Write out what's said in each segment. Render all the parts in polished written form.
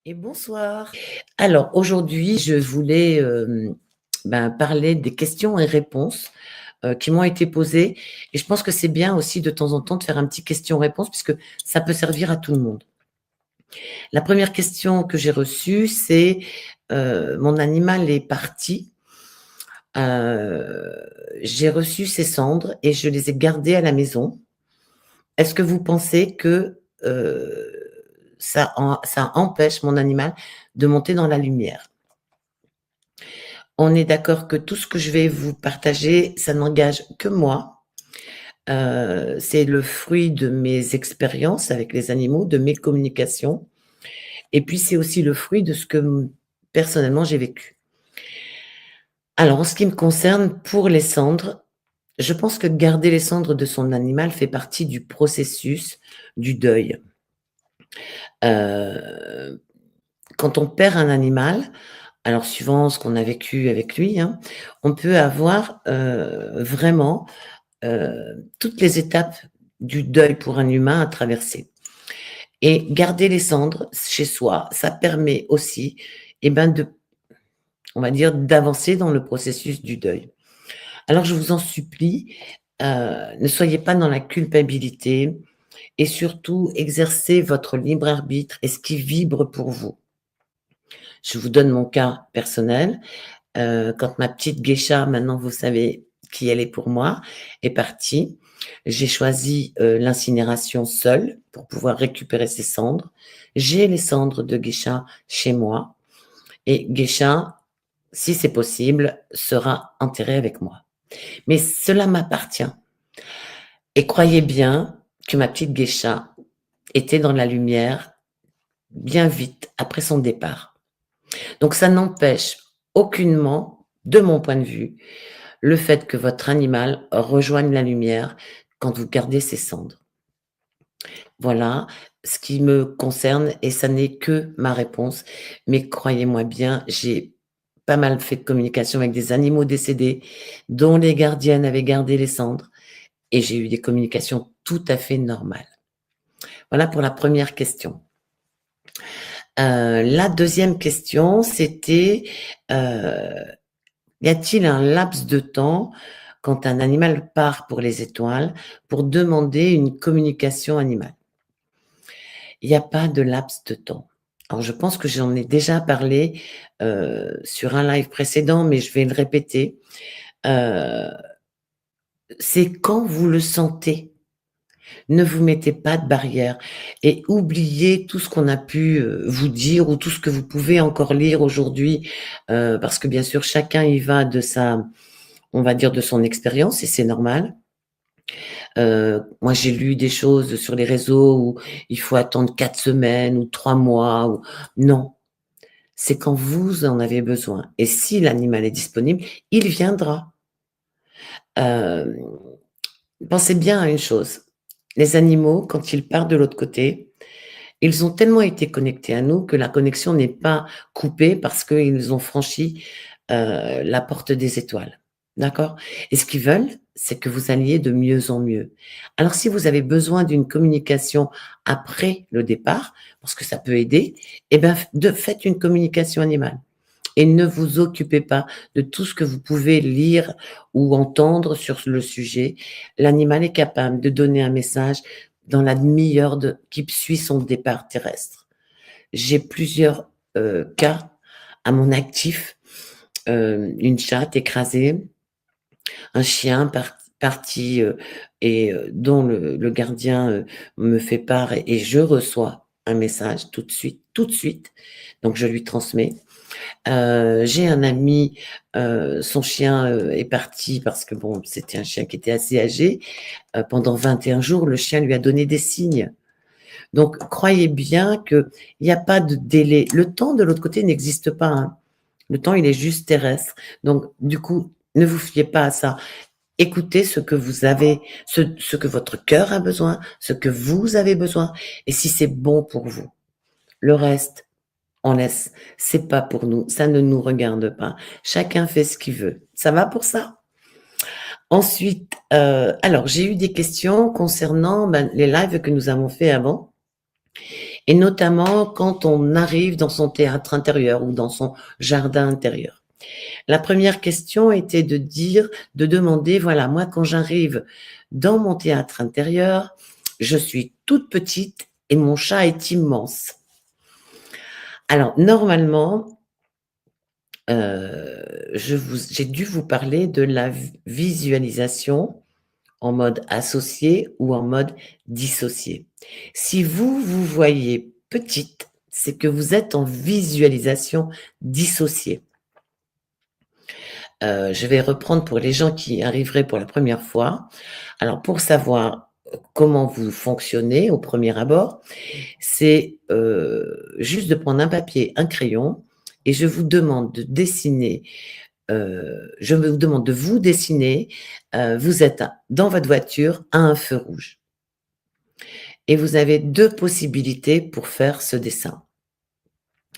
Et bonsoir. Alors aujourd'hui, je voulais, parler des questions et réponses, qui m'ont été posées et je pense que c'est bien aussi de temps en temps de faire un petit question-réponse puisque ça peut servir à tout le monde. La première question que j'ai reçue, c'est, mon animal est parti, heu, j'ai reçu ses cendres et je les ai gardées à la maison. Est-ce que vous pensez que, ça empêche mon animal de monter dans la lumière? On est d'accord que tout ce que je vais vous partager, ça n'engage que moi. C'est le fruit de mes expériences avec les animaux, de mes communications et puis c'est aussi le fruit de ce que personnellement j'ai vécu. Alors en ce qui me concerne, pour les cendres, je pense que garder les cendres de son animal fait partie du processus du deuil. Heu, Quand on perd un animal, alors suivant ce qu'on a vécu avec lui, hein, on peut avoir, vraiment toutes les étapes du deuil pour un humain à traverser et garder les cendres chez soi, ça permet aussi, de on va dire, d'avancer dans le processus du deuil. Alors je vous en supplie, ne soyez pas dans la culpabilité et surtout exercez votre libre arbitre et ce qui vibre pour vous. Je vous donne mon cas personnel. Quand ma petite geisha, maintenant vous savez qui elle est pour moi, est partie, j'ai choisi, l'incinération seule pour pouvoir récupérer ses cendres. J'ai les cendres de geisha chez moi et geisha, si c'est possible, sera enterrée avec moi. Mais cela m'appartient et croyez bien que ma petite geisha était dans la lumière bien vite après son départ. Donc ça n'empêche aucunement, de mon point de vue, le fait que votre animal rejoigne la lumière quand vous gardez ses cendres. Voilà ce qui me concerne et ça n'est que ma réponse. Mais croyez-moi bien, j'ai pas mal fait de communication avec des animaux décédés dont les gardiennes avaient gardé les cendres et j'ai eu des communications tout à fait normales. Voilà pour la première question. La deuxième question, c'était, heu y a-t-il un laps de temps, quand un animal part pour les étoiles, pour demander une communication animale? Il n'y a pas de laps de temps. Alors je pense que j'en ai déjà parlé, sur un live précédent, mais je vais le répéter. Heu, c'est quand vous le sentez. Ne vous mettez pas de barrière et oubliez tout ce qu'on a pu, vous dire ou tout ce que vous pouvez encore lire aujourd'hui, parce que bien sûr chacun y va de sa on va dire de son expérience et c'est normal. Moi, j'ai lu des choses sur les réseaux où il faut attendre 4 semaines ou 3 mois ou non, c'est quand vous en avez besoin et si l'animal est disponible, il viendra. Hem, Pensez bien à une chose, les animaux, quand ils partent de l'autre côté, ils ont tellement été connectés à nous que la connexion n'est pas coupée parce qu'ils ont franchi, la porte des étoiles. D'accord? Et ce qu'ils veulent, c'est que vous alliez de mieux en mieux. Alors si vous avez besoin d'une communication après le départ, parce que ça peut aider, eh ben, faites une communication animale et ne vous occupez pas de tout ce que vous pouvez lire ou entendre sur le sujet. L'animal est capable de donner un message dans la demi-heure de qui suit son départ terrestre. J'ai plusieurs, cas à mon actif, une chatte écrasée, un chien parti, dont le gardien, me fait part et je reçois un message tout de suite, donc je lui transmets. J'ai un ami, son chien, est parti parce que bon, c'était un chien qui était assez âgé. Pendant 21 jours, le chien lui a donné des signes. Donc croyez bien qu'il y a pas de délai. Le temps de l'autre côté n'existe pas, hein. Le temps, il est juste terrestre. Donc du coup, ne vous fiez pas à ça. Écoutez ce que vous avez, ce que votre cœur a besoin, ce que vous avez besoin et si c'est bon pour vous. Le reste, on laisse. C'est pas pour nous, ça ne nous regarde pas. Chacun fait ce qu'il veut. Ça va pour ça? Ensuite, alors j'ai eu des questions concernant, les lives que nous avons fait avant et notamment quand on arrive dans son théâtre intérieur ou dans son jardin intérieur. La première question était de demander, voilà, moi quand j'arrive dans mon théâtre intérieur, je suis toute petite et mon chat est immense. Alors normalement, j'ai dû vous parler de la visualisation en mode associé ou en mode dissocié. Si vous vous voyez petite, c'est que vous êtes en visualisation dissociée. Je vais reprendre pour les gens qui arriveraient pour la première fois. Alors pour savoir comment vous fonctionnez au premier abord, c'est juste de prendre un papier, un crayon et je vous demande de dessiner, je vous demande de vous dessiner, vous êtes dans votre voiture à un feu rouge et vous avez 2 possibilités pour faire ce dessin.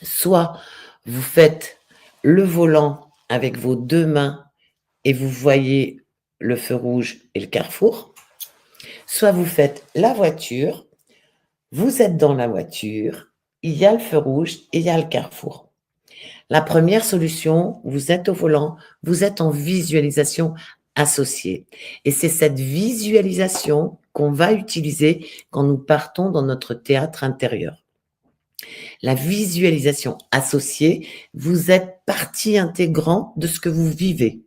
Soit vous faites le volant avec vos 2 mains et vous voyez le feu rouge et le carrefour, soit vous faites la voiture, vous êtes dans la voiture, il y a le feu rouge et il y a le carrefour. La première solution, vous êtes au volant, vous êtes en visualisation associée. Et c'est cette visualisation qu'on va utiliser quand nous partons dans notre théâtre intérieur. La visualisation associée, vous êtes partie intégrante de ce que vous vivez.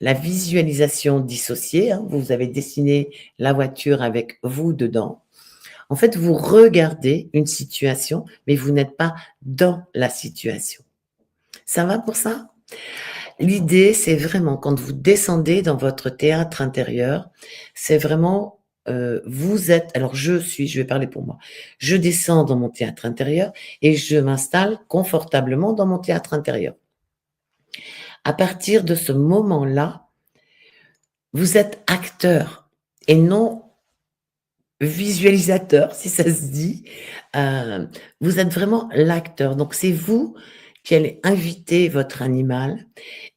La visualisation dissociée, vous avez dessiné la voiture avec vous dedans. En fait, vous regardez une situation, mais vous n'êtes pas dans la situation. Ça va pour ça? L'idée, c'est vraiment quand vous descendez dans votre théâtre intérieur, c'est vraiment, vous êtes alors je vais parler pour moi. Je descends dans mon théâtre intérieur et je m'installe confortablement dans mon théâtre intérieur. À partir de ce moment-là, vous êtes acteur et non visualisateur, si ça se dit. Vous êtes vraiment l'acteur. Donc c'est vous qui allez inviter votre animal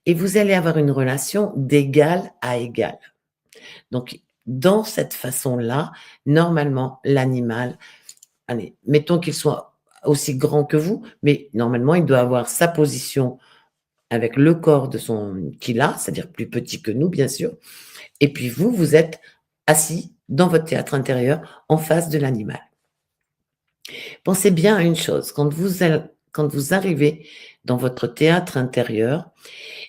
et vous allez avoir une relation d'égal à égal. Donc dans cette façon-là, normalement, l'animal, allez, mettons qu'il soit aussi grand que vous, mais normalement, il doit avoir sa position avec le corps qu'il a, c'est-à-dire plus petit que nous, bien sûr. Et puis vous, vous êtes assis dans votre théâtre intérieur en face de l'animal. Pensez bien à une chose, quand vous arrivez dans votre théâtre intérieur,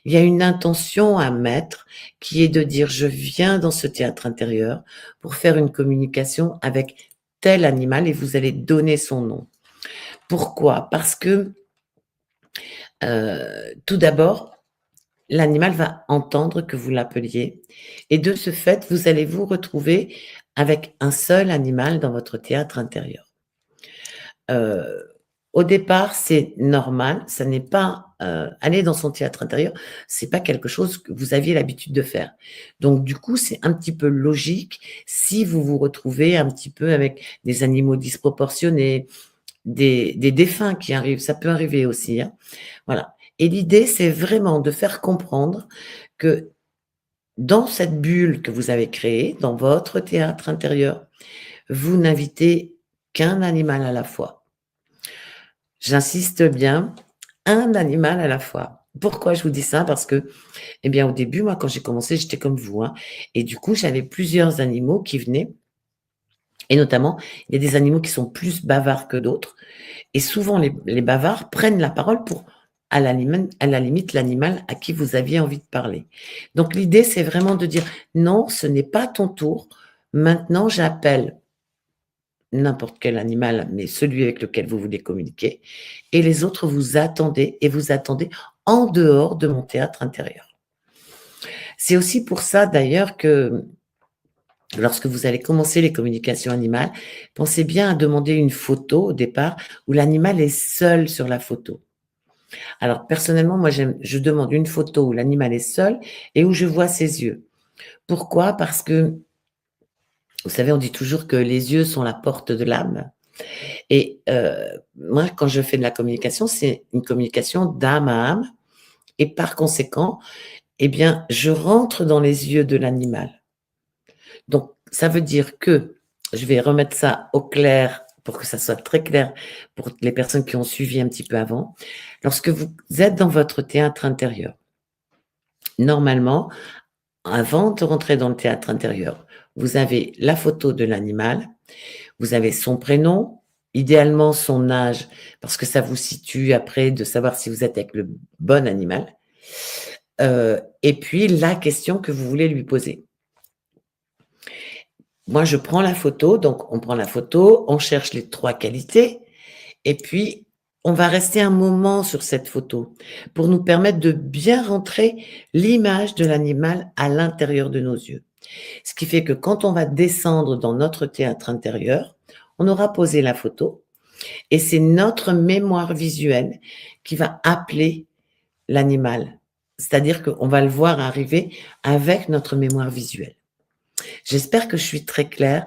il y a une intention à mettre qui est de dire: «Je viens dans ce théâtre intérieur pour faire une communication avec tel animal» et vous allez donner son nom. Pourquoi? Parce que, tout d'abord, l'animal va entendre que vous l'appeliez et de ce fait, vous allez vous retrouver avec un seul animal dans votre théâtre intérieur. Au départ, c'est normal, ça n'est pas, aller dans son théâtre intérieur, c'est pas quelque chose que vous aviez l'habitude de faire. Donc du coup, c'est un petit peu logique si vous vous retrouvez un petit peu avec des animaux disproportionnés, des défunts qui arrivent, ça peut arriver aussi, hein. Voilà, et l'idée, c'est vraiment de faire comprendre que dans cette bulle que vous avez créée, dans votre théâtre intérieur, vous n'invitez qu'un animal à la fois. J'insiste bien, un animal à la fois. Pourquoi je vous dis ça? Parce que, eh bien, au début, moi, quand j'ai commencé, j'étais comme vous, hein, et du coup, j'avais plusieurs animaux qui venaient et notamment, il y a des animaux qui sont plus bavards que d'autres et souvent les bavards prennent la parole pour, à la limite, l'animal à qui vous aviez envie de parler. Donc l'idée, c'est vraiment de dire: «Non, ce n'est pas ton tour. Maintenant, j'appelle n'importe quel animal, mais celui avec lequel vous voulez communiquer et les autres, vous attendez et vous attendez en dehors de mon théâtre intérieur». C'est aussi pour ça d'ailleurs que lorsque vous allez commencer les communications animales, pensez bien à demander une photo au départ où l'animal est seul sur la photo. Alors personnellement, moi je demande une photo où l'animal est seul et où je vois ses yeux. Pourquoi? Parce que, vous savez, on dit toujours que les yeux sont la porte de l'âme et moi quand je fais de la communication, c'est une communication d'âme à âme et par conséquent, eh bien, je rentre dans les yeux de l'animal. Donc ça veut dire que je vais remettre ça au clair pour que ça soit très clair pour les personnes qui ont suivi un petit peu avant. Lorsque vous êtes dans votre théâtre intérieur, normalement, avant de rentrer dans le théâtre intérieur, vous avez la photo de l'animal, vous avez son prénom, idéalement son âge, parce que ça vous situe après de savoir si vous êtes avec le bon animal, et puis la question que vous voulez lui poser. Moi, je prends la photo, donc on prend la photo, on cherche les 3 qualités et puis on va rester un moment sur cette photo pour nous permettre de bien rentrer l'image de l'animal à l'intérieur de nos yeux. Ce qui fait que quand on va descendre dans notre théâtre intérieur, on aura posé la photo et c'est notre mémoire visuelle qui va appeler l'animal. C'est-à-dire qu'on va le voir arriver avec notre mémoire visuelle. J'espère que je suis très claire.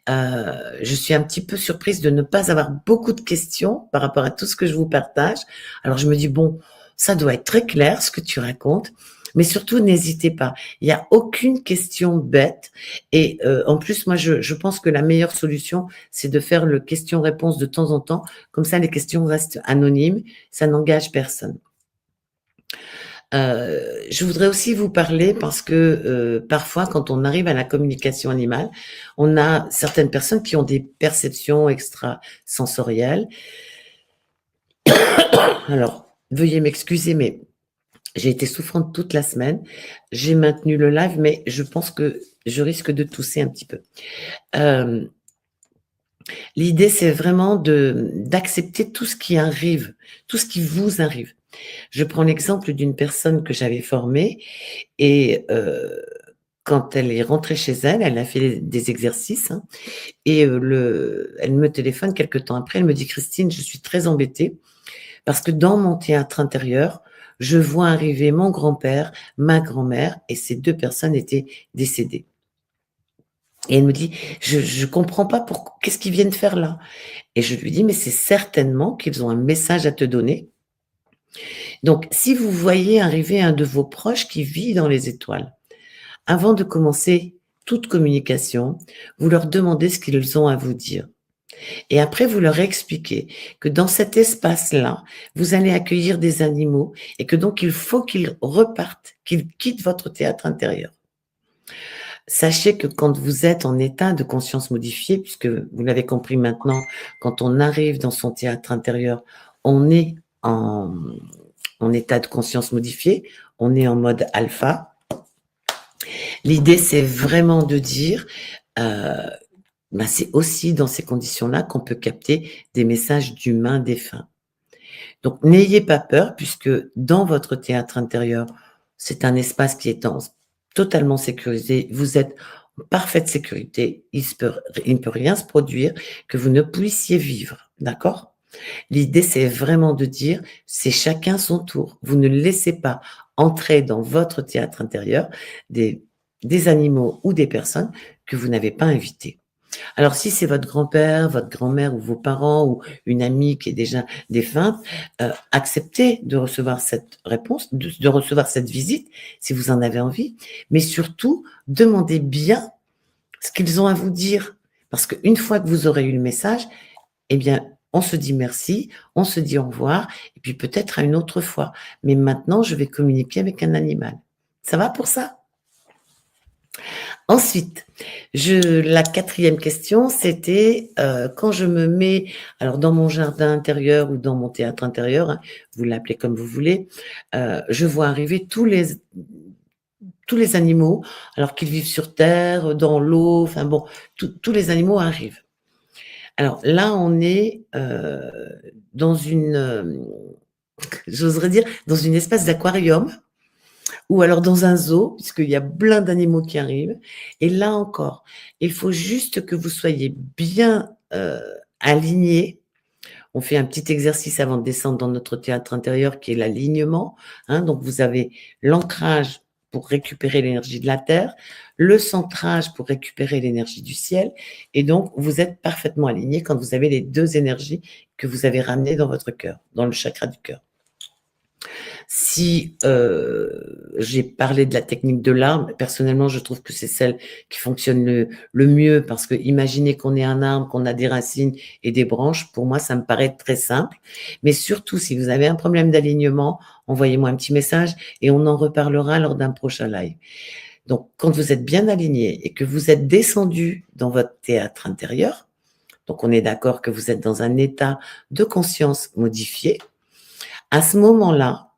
Je suis un petit peu surprise de ne pas avoir beaucoup de questions par rapport à tout ce que je vous partage. Alors je me dis, bon, ça doit être très clair ce que tu racontes, mais surtout n'hésitez pas. Il n'y a aucune question bête. Et en plus, moi, je pense que la meilleure solution, c'est de faire le question-réponse de temps en temps. Comme ça, les questions restent anonymes, ça n'engage personne. Je voudrais aussi vous parler parce que parfois, quand on arrive à la communication animale, on a certaines personnes qui ont des perceptions extrasensorielles. Alors, veuillez m'excuser, mais j'ai été souffrante toute la semaine. J'ai maintenu le live, mais je pense que je risque de tousser un petit peu. L'idée, c'est vraiment d'accepter tout ce qui arrive, tout ce qui vous arrive. Je prends l'exemple d'une personne que j'avais formée et quand elle est rentrée chez elle, elle a fait des exercices, hein, et elle me téléphone quelque temps après, elle me dit: «Christine, je suis très embêtée parce que dans mon théâtre intérieur, je vois arriver mon grand-père, ma grand-mère et ces 2 personnes étaient décédées». Et elle me dit: «Je comprends pas qu'est-ce qu'ils viennent faire là?» Et je lui dis: «Mais c'est certainement qu'ils ont un message à te donner. Donc si vous voyez arriver un de vos proches qui vit dans les étoiles, avant de commencer toute communication, vous leur demandez ce qu'ils ont à vous dire. Et après, vous leur expliquez que dans cet espace-là, vous allez accueillir des animaux et que donc il faut qu'ils repartent, qu'ils quittent votre théâtre intérieur. Sachez que quand vous êtes en état de conscience modifiée, puisque vous l'avez compris maintenant, quand on arrive dans son théâtre intérieur, on est en état de conscience modifiée, on est en mode alpha. L'idée, c'est vraiment de dire, c'est aussi dans ces conditions-là qu'on peut capter des messages d'humains défunts. Donc, n'ayez pas peur, puisque dans votre théâtre intérieur, c'est un espace qui est totalement sécurisé. Vous êtes en parfaite sécurité. Il ne peut rien se produire que vous ne puissiez vivre. D'accord? L'idée, c'est vraiment de dire, c'est chacun son tour. Vous ne laissez pas entrer dans votre théâtre intérieur des animaux ou des personnes que vous n'avez pas invités. Alors, si c'est votre grand-père, votre grand-mère ou vos parents ou une amie qui est déjà défunte, acceptez de recevoir cette réponse, de recevoir cette visite, si vous en avez envie, mais surtout, demandez bien ce qu'ils ont à vous dire. Parce qu'une fois que vous aurez eu le message, eh bien, on se dit merci, on se dit au revoir, et puis peut-être à une autre fois. Mais maintenant, je vais communiquer avec un animal. Ça va pour ça? Ensuite, la 4e question, c'était, quand je me mets alors dans mon jardin intérieur ou dans mon théâtre intérieur, hein, vous l'appelez comme vous voulez, je vois arriver tous les animaux, alors qu'ils vivent sur terre, dans l'eau, enfin bon, tous les animaux arrivent. Alors là, on est, dans j'oserais dire, dans une espèce d'aquarium ou alors dans un zoo, puisqu'il y a plein d'animaux qui arrivent. Et là encore, il faut juste que vous soyez bien alignés. On fait un petit exercice avant de descendre dans notre théâtre intérieur qui est l'alignement. Hein, donc vous avez l'ancrage pour récupérer l'énergie de la terre, le centrage pour récupérer l'énergie du ciel. Et donc, vous êtes parfaitement aligné quand vous avez les 2 énergies que vous avez ramenées dans votre cœur, dans le chakra du cœur. Si j'ai parlé de la technique de l'arbre, personnellement, je trouve que c'est celle qui fonctionne le mieux parce que imaginez qu'on est un arbre, qu'on a des racines et des branches. Pour moi, ça me paraît très simple. Mais surtout, si vous avez un problème d'alignement, envoyez-moi un petit message et on en reparlera lors d'un prochain live. Donc, quand vous êtes bien aligné et que vous êtes descendu dans votre théâtre intérieur, donc on est d'accord que vous êtes dans un état de conscience modifié, à ce moment-là,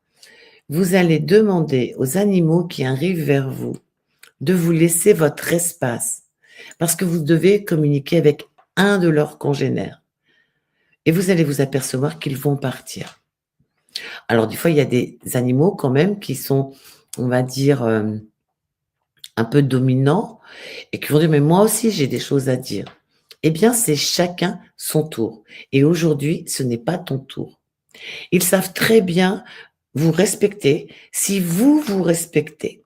vous allez demander aux animaux qui arrivent vers vous de vous laisser votre espace parce que vous devez communiquer avec un de leurs congénères et vous allez vous apercevoir qu'ils vont partir. Alors des fois, il y a des animaux quand même qui sont, on va dire, un peu dominants et qui vont dire: «Mais moi aussi j'ai des choses à dire». Eh bien, c'est chacun son tour et aujourd'hui, ce n'est pas ton tour. Ils savent très bien vous respecter si vous vous respectez.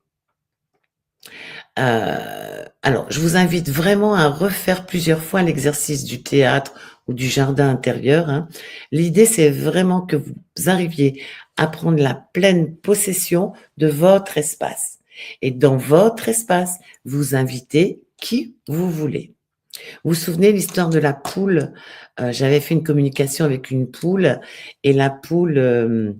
Alors, je vous invite vraiment à refaire plusieurs fois l'exercice du théâtre ou du jardin intérieur, hein. L'idée, c'est vraiment que vous arriviez à prendre la pleine possession de votre espace et dans votre espace, vous invitez qui vous voulez. Vous vous souvenez l'histoire de la poule? J'avais fait une communication avec une poule et la poule,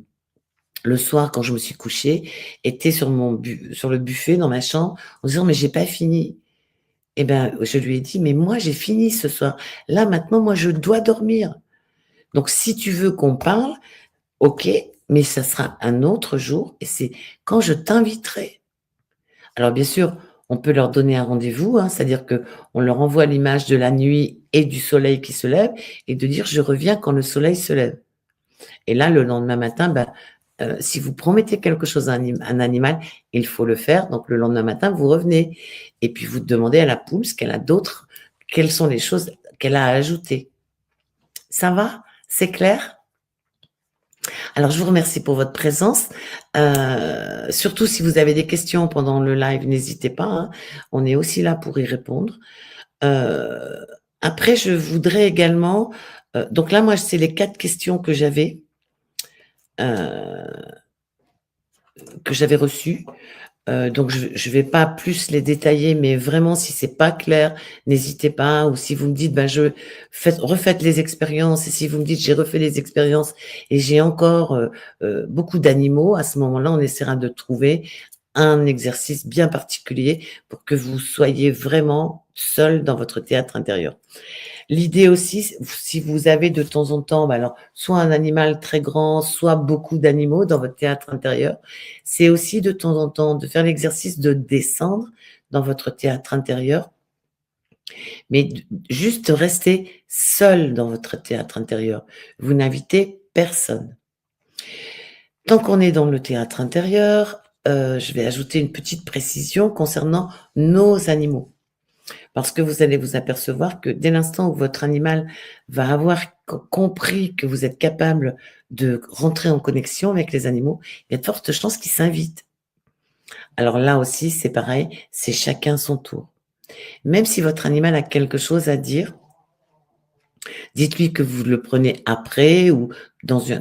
le soir, quand je me suis couchée, était sur le buffet dans ma chambre en disant: «Mais j'ai pas fini». Et ben, je lui ai dit: «Mais moi, j'ai fini ce soir. Là, maintenant, moi, je dois dormir. Donc si tu veux qu'on parle, OK, mais ça sera un autre jour et c'est quand je t'inviterai». Alors bien sûr, on peut leur donner un rendez-vous, hein, c'est-à-dire qu'on leur envoie l'image de la nuit et du soleil qui se lève et de dire: «Je reviens quand le soleil se lève». Et là, le lendemain matin, si vous promettez quelque chose à un animal, il faut le faire. Donc le lendemain matin, vous revenez et puis vous demandez à la poule ce qu'elle a d'autre, quelles sont les choses qu'elle a à ajouter. Ça va? C'est clair? Alors je vous remercie pour votre présence. Surtout si vous avez des questions pendant le live, n'hésitez pas, hein. On est aussi là pour y répondre. Heu, Après je voudrais également, donc là, moi, c'est les 4 questions heu, que j'avais reçues. Donc je vais pas plus les détailler, mais vraiment si c'est pas clair, n'hésitez pas ou si vous me dites: je refaites les expériences» et si vous me dites: «J'ai refait les expériences et j'ai encore, beaucoup d'animaux», à ce moment-là, on essaiera de trouver un exercice bien particulier pour que vous soyez vraiment seul dans votre théâtre intérieur. L'idée aussi, si vous avez de temps en temps, alors, soit un animal très grand, soit beaucoup d'animaux dans votre théâtre intérieur, c'est aussi de temps en temps de faire l'exercice de descendre dans votre théâtre intérieur, mais juste rester seul dans votre théâtre intérieur. Vous n'invitez personne. Tant qu'on est dans le théâtre intérieur, je vais ajouter une petite précision concernant nos animaux. Parce que vous allez vous apercevoir que dès l'instant où votre animal va avoir compris que vous êtes capable de rentrer en connexion avec les animaux, il y a de fortes chances qu'il s'invite. Alors là aussi, c'est pareil, c'est chacun son tour. Même si votre animal a quelque chose à dire, dites-lui que vous le prenez après ou dans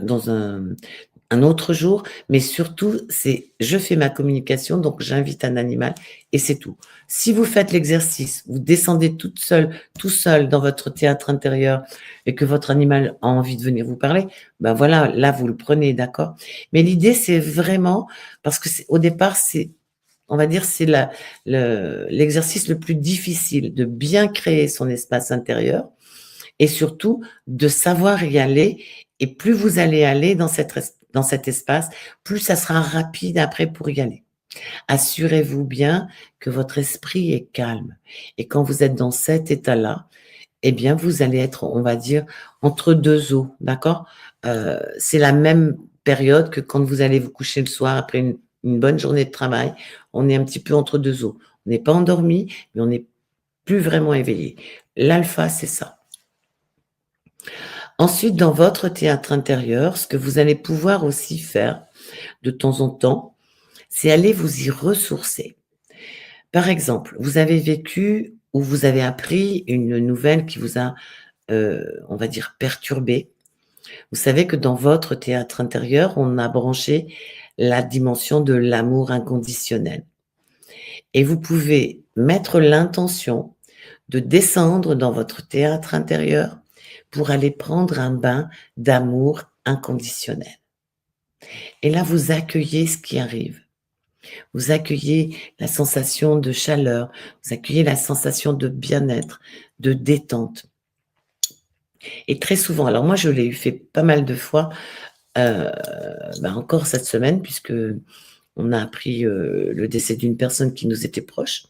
un autre jour, mais surtout, c'est je fais ma communication, donc j'invite un animal et c'est tout. Si vous faites l'exercice, vous descendez toute seule, tout seul dans votre théâtre intérieur et que votre animal a envie de venir vous parler, ben voilà, là vous le prenez, d'accord? Mais l'idée, c'est vraiment parce que au départ, on va dire, c'est l'exercice le plus difficile de bien créer son espace intérieur et surtout de savoir y aller et plus vous allez aller dans cet espace, plus ça sera rapide après pour y aller. Assurez-vous bien que votre esprit est calme et quand vous êtes dans cet état-là, eh bien, vous allez être, on va dire, entre 2 eaux, d'accord? C'est la même période que quand vous allez vous coucher le soir après une bonne journée de travail, on est un petit peu entre 2 eaux. On n'est pas endormi, mais on n'est plus vraiment éveillé. L'alpha, c'est ça. Ensuite, dans votre théâtre intérieur, ce que vous allez pouvoir aussi faire de temps en temps, c'est aller vous y ressourcer. Par exemple, vous avez vécu ou vous avez appris une nouvelle qui vous a, on va dire perturbé. Vous savez que dans votre théâtre intérieur, on a branché la dimension de l'amour inconditionnel et vous pouvez mettre l'intention de descendre dans votre théâtre intérieur pour aller prendre un bain d'amour inconditionnel et là, vous accueillez ce qui arrive. Vous accueillez la sensation de chaleur, vous accueillez la sensation de bien-être, de détente et très souvent alors moi, je l'ai eu fait pas mal de fois, heu, encore cette semaine puisqu'on a appris, le décès d'une personne qui nous était proche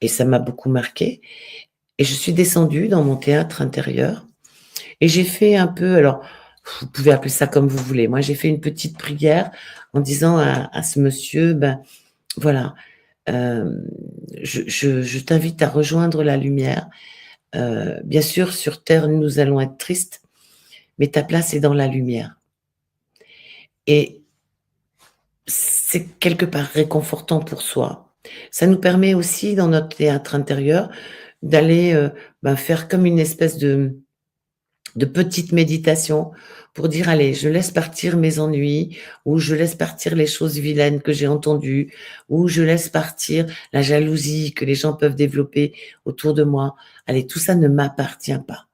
et ça m'a beaucoup marquée et je suis descendue dans mon théâtre intérieur et j'ai fait un peu alors, vous pouvez appeler ça comme vous voulez. Moi, j'ai fait une petite prière en disant à ce monsieur, voilà, hem, je t'invite à rejoindre la lumière. Bien sûr, sur terre, nous allons être tristes, mais ta place est dans la lumière et c'est quelque part réconfortant pour soi. Ça nous permet aussi dans notre théâtre intérieur d'aller, faire comme une espèce de petite méditation pour dire: «Allez, je laisse partir mes ennuis» ou «Je laisse partir les choses vilaines que j'ai entendues» ou «Je laisse partir la jalousie que les gens peuvent développer autour de moi. Allez, tout ça ne m'appartient pas».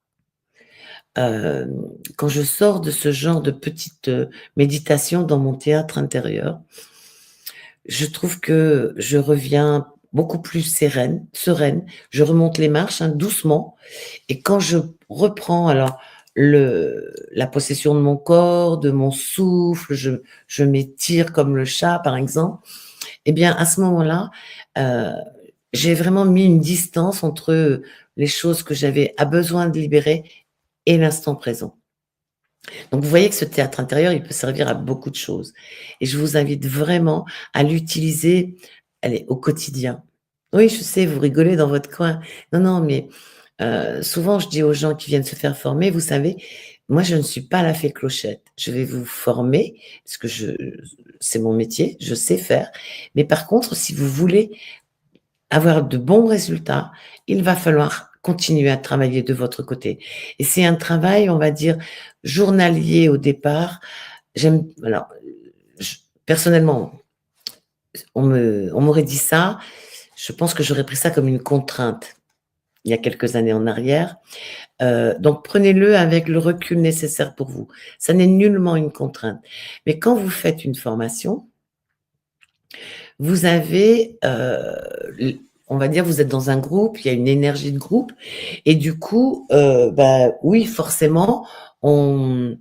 Quand je sors de ce genre de petite, méditation dans mon théâtre intérieur, je trouve que je reviens beaucoup plus sereine. Je remonte les marches, hein, doucement et quand je reprends alors la possession de mon corps, de mon souffle, je m'étire comme le chat, par exemple, et bien, à ce moment-là, heu, j'ai vraiment mis une distance entre, les choses que j'avais à besoin de libérer et l'instant présent. Donc vous voyez que ce théâtre intérieur, il peut servir à beaucoup de choses et je vous invite vraiment à l'utiliser, allez, au quotidien. Oui, je sais, vous rigolez dans votre coin. Non, non, mais souvent je dis aux gens qui viennent se faire former: «Vous savez, moi je ne suis pas la fée Clochette. Je vais vous former parce que c'est mon métier, je sais faire, mais par contre, si vous voulez avoir de bons résultats, il va falloir continuer à travailler de votre côté et c'est un travail, on va dire, journalier au départ. J'aime alors, je personnellement, on m'aurait dit ça, je pense que j'aurais pris ça comme une contrainte, il y a quelques années en arrière. Donc prenez-le avec le recul nécessaire pour vous. Ça n'est nullement une contrainte. Mais quand vous faites une formation, vous avez, l on va dire, vous êtes dans un groupe, il y a une énergie de groupe et du coup, oui, forcément, on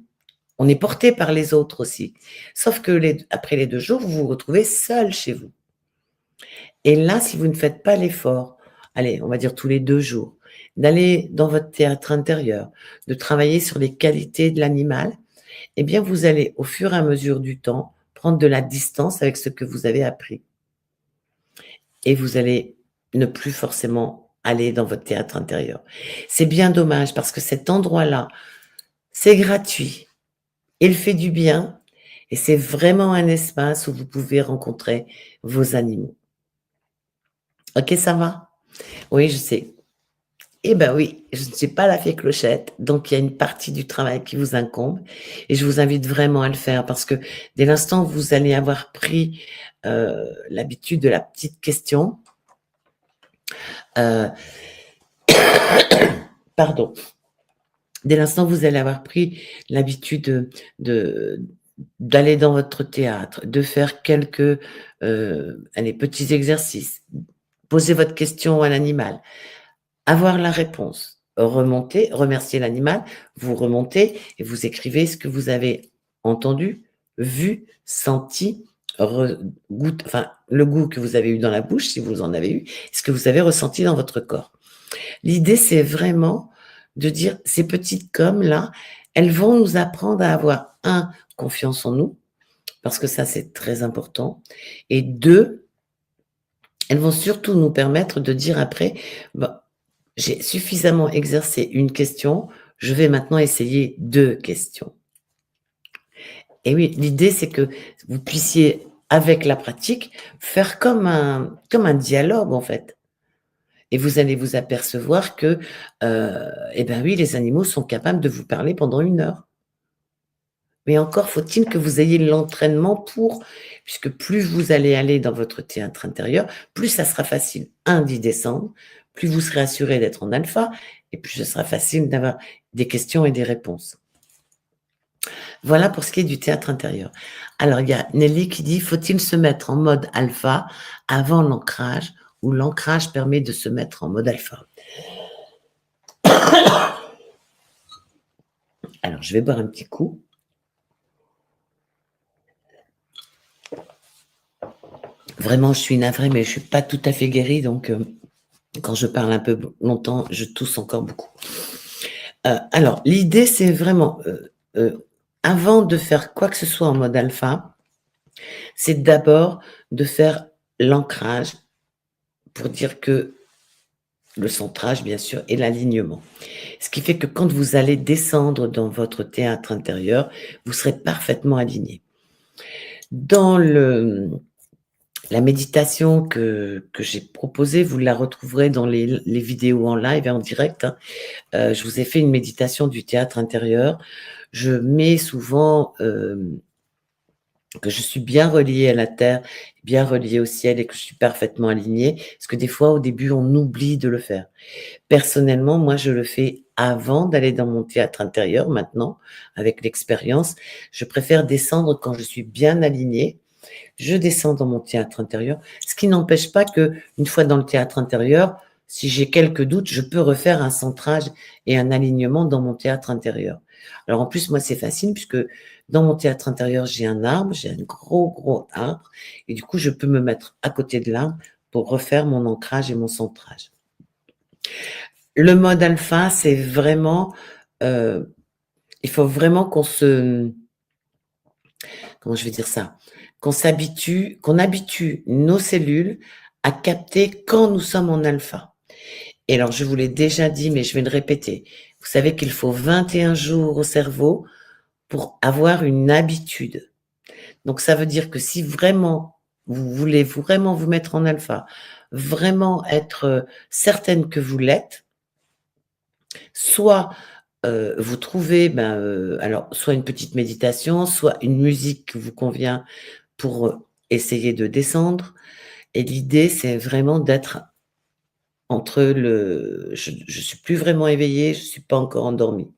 on est porté par les autres aussi. Sauf que après les 2 jours, vous vous retrouvez seul chez vous et là, si vous ne faites pas l'effort, allez, on va dire tous les 2 jours, d'aller dans votre théâtre intérieur, de travailler sur les qualités de l'animal, eh bien, vous allez, au fur et à mesure du temps, prendre de la distance avec ce que vous avez appris et vous allez ne plus forcément aller dans votre théâtre intérieur. C'est bien dommage parce que cet endroit-là, c'est gratuit, il fait du bien et c'est vraiment un espace où vous pouvez rencontrer vos animaux. OK, ça va? Oui, je sais. Eh ben oui, je ne suis pas la fée Clochette, donc il y a une partie du travail qui vous incombe et je vous invite vraiment à le faire parce que dès l'instant où vous allez avoir pris, l'habitude de la petite question, heu, pardon, dès l'instant où vous allez avoir pris l'habitude de d'aller dans votre théâtre, de faire quelques, allez, petits exercices, poser votre question à l'animal. Avoir la réponse, remonter, remercier l'animal, vous remontez et vous écrivez ce que vous avez entendu, vu, senti, enfin, le goût que vous avez eu dans la bouche, si vous en avez eu, ce que vous avez ressenti dans votre corps. L'idée, c'est vraiment de dire ces petites comme-là, elles vont nous apprendre à avoir confiance en nous, parce que ça, c'est très important et 2, elles vont surtout nous permettre de dire après: «Bah, j'ai suffisamment exercé une question, je vais maintenant essayer 2 questions». Et oui, l'idée, c'est que vous puissiez, avec la pratique, faire comme un dialogue, en fait. Et vous allez vous apercevoir que, oui, les animaux sont capables de vous parler pendant 1 heure. Mais encore faut-il que vous ayez l'entraînement pour, puisque plus vous allez aller dans votre théâtre intérieur, plus ça sera facile, d'y descendre, plus vous serez assuré d'être en alpha et plus ce sera facile d'avoir des questions et des réponses. Voilà pour ce qui est du théâtre intérieur. Alors, il y a Nelly qui dit: «Faut-il se mettre en mode alpha avant l'ancrage ou l'ancrage permet de se mettre en mode alpha?» Alors, je vais boire un petit coup. Vraiment, je suis navrée, mais je suis pas tout à fait guérie, donc quand je parle un peu longtemps, je tousse encore beaucoup. Alors, l'idée, c'est vraiment, avant de faire quoi que ce soit en mode alpha, c'est d'abord de faire l'ancrage pour dire que le centrage, bien sûr, et l'alignement. Ce qui fait que quand vous allez descendre dans votre théâtre intérieur, vous serez parfaitement aligné. Dans la méditation que j'ai proposée, vous la retrouverez dans les vidéos en live et en direct, hein. Je vous ai fait une méditation du théâtre intérieur. Je mets souvent, que je suis bien reliée à la terre, bien reliée au ciel et que je suis parfaitement alignée, parce que des fois, au début, on oublie de le faire. Personnellement, moi, je le fais avant d'aller dans mon théâtre intérieur maintenant, avec l'expérience. Je préfère descendre quand je suis bien alignée. Je descends dans mon théâtre intérieur, ce qui n'empêche pas qu'une fois dans le théâtre intérieur, si j'ai quelques doutes, je peux refaire un centrage et un alignement dans mon théâtre intérieur. Alors en plus, moi, c'est facile puisque dans mon théâtre intérieur, j'ai un arbre, j'ai un gros, gros arbre et du coup, je peux me mettre à côté de l'arbre pour refaire mon ancrage et mon centrage. Le mode alpha, c'est vraiment, il faut vraiment qu'on se comment je vais dire ça? Qu'on habitue nos cellules à capter quand nous sommes en alpha. Et alors, je vous l'ai déjà dit, mais je vais le répéter. Vous savez qu'il faut 21 jours au cerveau pour avoir une habitude. Donc, ça veut dire que si vraiment vous voulez vraiment vous mettre en alpha, vraiment être certaine que vous l'êtes, soit vous trouvez, alors soit une petite méditation, soit une musique qui vous convient pour essayer de descendre. Et l'idée, c'est vraiment d'être entre je suis plus vraiment éveillée, je suis pas encore endormie.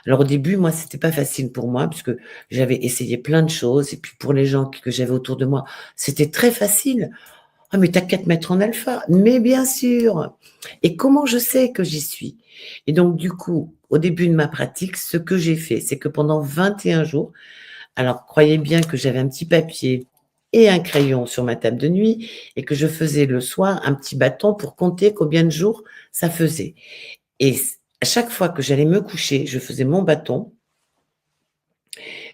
Alors au début, moi, c'était pas facile pour moi puisque j'avais essayé plein de choses et puis pour les gens que j'avais autour de moi, c'était très facile. «Ah mais tu qu'à te mettre en alpha». Mais bien sûr! Et comment je sais que j'y suis? Et donc du coup, au début de ma pratique, ce que j'ai fait, c'est que pendant 21 jours, alors croyez bien que j'avais un petit papier et un crayon sur ma table de nuit et que je faisais le soir un petit bâton pour compter combien de jours ça faisait. Et à chaque fois que j'allais me coucher, je faisais mon bâton,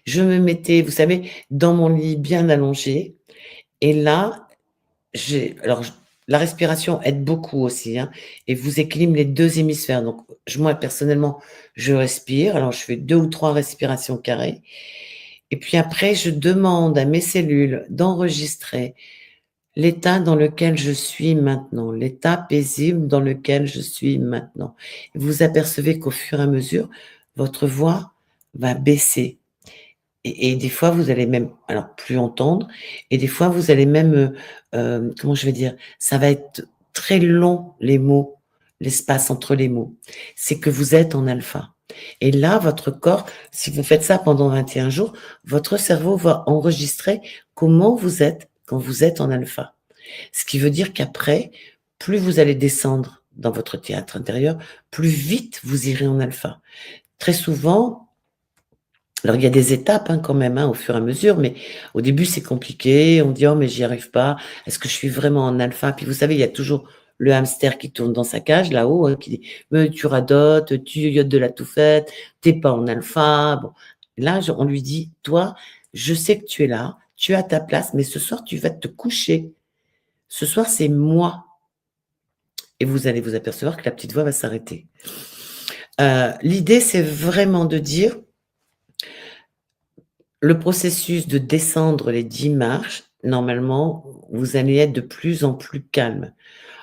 je me mettais, vous savez, dans mon lit bien allongé et là, alors la respiration aide beaucoup aussi, hein, et vous équilibre les 2 hémisphères. Donc moi personnellement, je respire, alors je fais 2 ou 3 respirations carrées et puis après je demande à mes cellules d'enregistrer l'état dans lequel je suis maintenant, l'état paisible dans lequel je suis maintenant. Vous apercevez qu'au fur et à mesure, votre voix va baisser et des fois vous allez même alors plus entendre et des fois vous allez même, comment je vais dire? Ça va être très long les mots, l'espace entre les mots. C'est que vous êtes en alpha et là, votre corps, si vous faites ça pendant 21 jours, votre cerveau va enregistrer comment vous êtes quand vous êtes en alpha. Ce qui veut dire qu'après, plus vous allez descendre dans votre théâtre intérieur, plus vite vous irez en alpha. Très souvent, alors il y a des étapes, hein, quand même, hein, au fur et à mesure, mais au début c'est compliqué, on dit: «Oh mais j'y arrive pas. Est-ce que je suis vraiment en alpha?» Puis vous savez, il y a toujours le hamster qui tourne dans sa cage là-haut, hein, qui dit: «Mais tu radotes, tu yoyotes de la tout faite, tu es pas en alpha». Bon, là on lui dit: «Toi, je sais que tu es là, tu es à ta place, mais ce soir tu vas te coucher. Ce soir c'est moi». Et vous allez vous apercevoir que la petite voix va s'arrêter. L'idée, c'est vraiment de dire, le processus de descendre les 10 marches, normalement, vous allez être de plus en plus calme.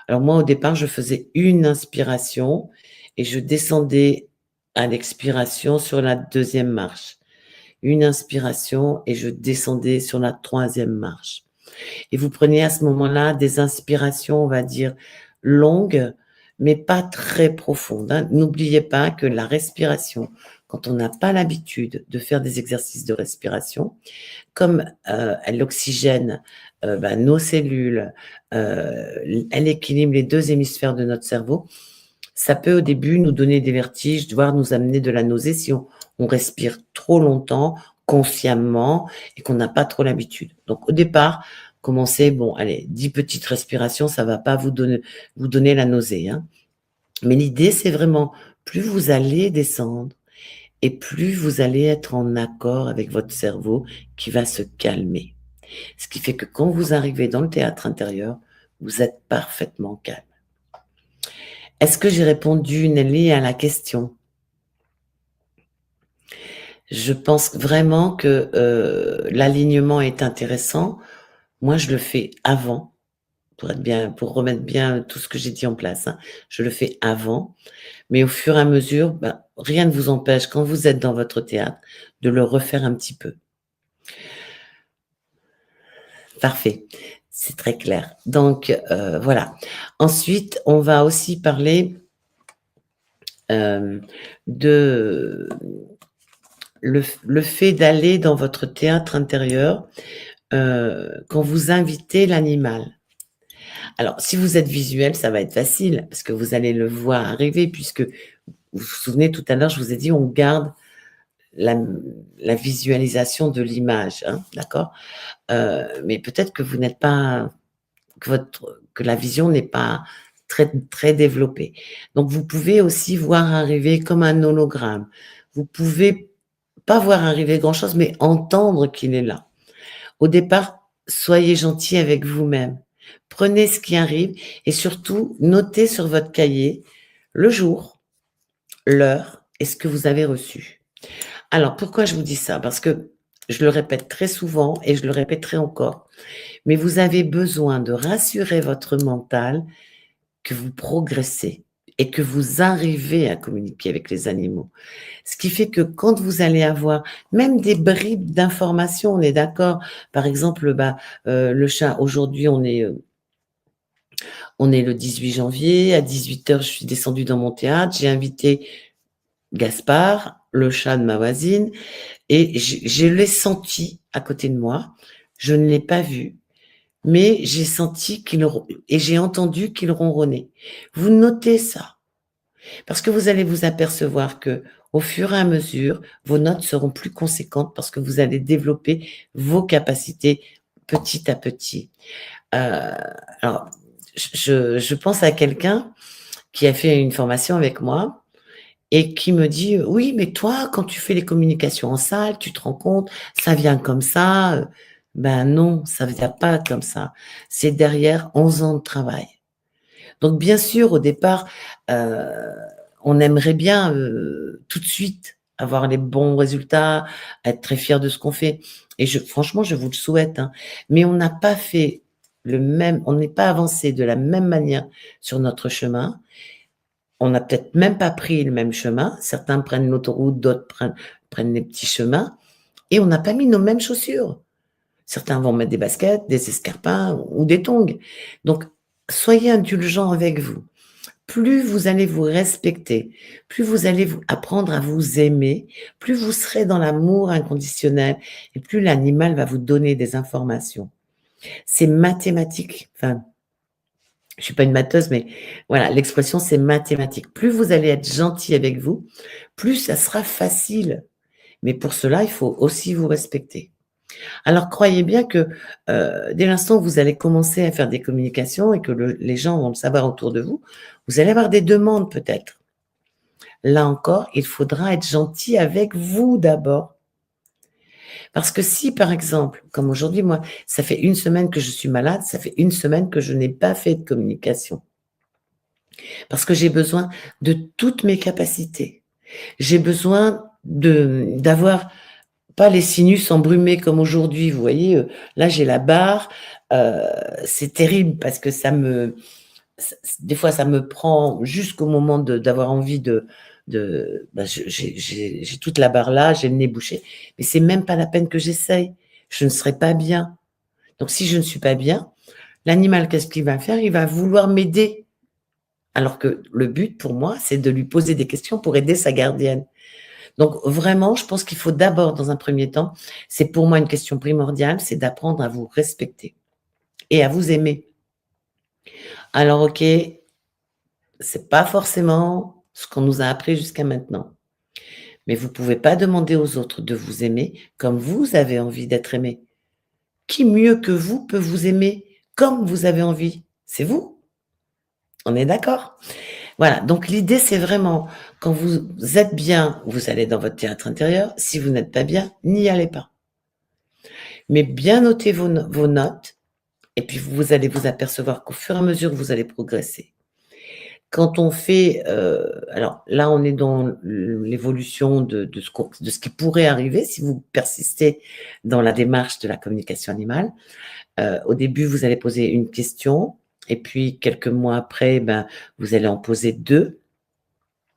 Alors moi, au départ, je faisais une inspiration et je descendais à l'expiration sur la deuxième marche. une inspiration et je descendais sur la 3e marche. Et vous prenez à ce moment-là des inspirations, on va dire, longues, mais pas très profondes, hein. N'oubliez pas que la respiration, quand on n'a pas l'habitude de faire des exercices de respiration, comme, elle oxygène, nos cellules, elle équilibre les 2 hémisphères de notre cerveau, ça peut au début nous donner des vertiges, voire nous amener de la nausée si on respire trop longtemps, consciemment et qu'on n'a pas trop l'habitude. Donc au départ, commencez, bon allez, 10 petites respirations, ça va pas vous donner la nausée, hein. Mais l'idée, c'est vraiment plus vous allez descendre et plus vous allez être en accord avec votre cerveau qui va se calmer. Ce qui fait que quand vous arrivez dans le théâtre intérieur, vous êtes parfaitement calme. Est-ce que j'ai répondu, Nelly, à la question? Je pense vraiment que l'alignement est intéressant. Moi, je le fais avant, pour remettre bien tout ce que j'ai dit en place, hein. Je le fais avant, mais au fur et à mesure, rien ne vous empêche, quand vous êtes dans votre théâtre, de le refaire un petit peu. Parfait, c'est très clair. Donc voilà. Ensuite, on va aussi parler de le fait d'aller dans votre théâtre intérieur quand vous invitez l'animal. Alors, si vous êtes visuel, ça va être facile parce que vous allez le voir arriver puisque vous vous souvenez tout à l'heure, je vous ai dit, on garde la visualisation de l'image, hein, d'accord? Mais peut-être que vous n'êtes pas que la vision n'est pas très, très développée. Donc vous pouvez aussi voir arriver comme un hologramme. Vous pouvez pas voir arriver grand-chose, mais entendre qu'il est là. Au départ, soyez gentil avec vous-même. Prenez ce qui arrive et surtout notez sur votre cahier le jour, l'heure et ce que vous avez reçu. Alors pourquoi je vous dis ça? Parce que je le répète très souvent et je le répéterai encore, mais vous avez besoin de rassurer votre mental que vous progressez et que vous arrivez à communiquer avec les animaux. Ce qui fait que quand vous allez avoir même des bribes d'informations, on est d'accord? Par exemple, le chat, aujourd'hui on est le 18 janvier, à 18h, je suis descendue dans mon théâtre, j'ai invité Gaspard, le chat de ma voisine, et je l'ai senti à côté de moi. Je ne l'ai pas vu, mais j'ai senti et j'ai entendu qu'il ronronnait. Vous notez ça, parce que vous allez vous apercevoir que, au fur et à mesure, vos notes seront plus conséquentes parce que vous allez développer vos capacités petit à petit. Alors, je pense à quelqu'un qui a fait une formation avec moi et qui me dit: «Oui, mais toi, quand tu fais les communications en salle, tu te rends compte, ça vient comme ça». Ben non, ça vient pas comme ça. C'est derrière 11 ans de travail. Donc bien sûr, au départ, heu, on aimerait bien, tout de suite avoir les bons résultats, être très fier de ce qu'on fait et franchement, je vous le souhaite, hein. Mais on n'est pas avancé de la même manière sur notre chemin. On n'a peut-être même pas pris le même chemin. Certains prennent l'autoroute, d'autres prennent les petits chemins et on n'a pas mis nos mêmes chaussures. Certains vont mettre des baskets, des escarpins ou des tongs. Donc soyez indulgents avec vous. Plus vous allez vous respecter, plus vous allez apprendre à vous aimer, plus vous serez dans l'amour inconditionnel et plus l'animal va vous donner des informations. C'est mathématique. Enfin, je suis pas une matheuse, mais voilà, l'expression c'est mathématique. Plus vous allez être gentil avec vous, plus ça sera facile. Mais pour cela, il faut aussi vous respecter. Alors croyez bien que, dès l'instant où vous allez commencer à faire des communications et que les gens vont le savoir autour de vous, vous allez avoir des demandes peut-être. Là encore, il faudra être gentil avec vous d'abord. Parce que si, par exemple, comme aujourd'hui, moi, ça fait 1 semaine que je suis malade, ça fait 1 semaine que je n'ai pas fait de communication. Parce que j'ai besoin de toutes mes capacités. J'ai besoin d'avoir pas les sinus embrumés comme aujourd'hui, vous voyez? Là, j'ai la barre, heu, c'est terrible parce que des fois, ça me prend jusqu'au moment d'avoir envie j'ai toute la barre là, j'ai le nez bouché, mais c'est même pas la peine que j'essaye. Je ne serai pas bien. Donc si je ne suis pas bien, l'animal, qu'est-ce qu'il va faire? Il va vouloir m'aider. Alors que le but pour moi, c'est de lui poser des questions pour aider sa gardienne. Donc vraiment, je pense qu'il faut d'abord, dans un premier temps, c'est pour moi une question primordiale, c'est d'apprendre à vous respecter et à vous aimer. Alors OK, c'est pas forcément ce qu'on nous a appris jusqu'à maintenant, mais vous pouvez pas demander aux autres de vous aimer comme vous avez envie d'être aimé. Qui mieux que vous peut vous aimer comme vous avez envie? C'est vous. On est d'accord? Voilà, donc l'idée, c'est vraiment quand vous êtes bien, vous allez dans votre théâtre intérieur. Si vous n'êtes pas bien, n'y allez pas. Mais bien noter vos notes et puis vous allez vous apercevoir qu'au fur et à mesure que vous allez progresser. Quand on fait, alors là, on est dans l'évolution de ce qui pourrait arriver si vous persistez dans la démarche de la communication animale. Au début, vous allez poser une question et puis quelques mois après, ben, vous allez en poser 2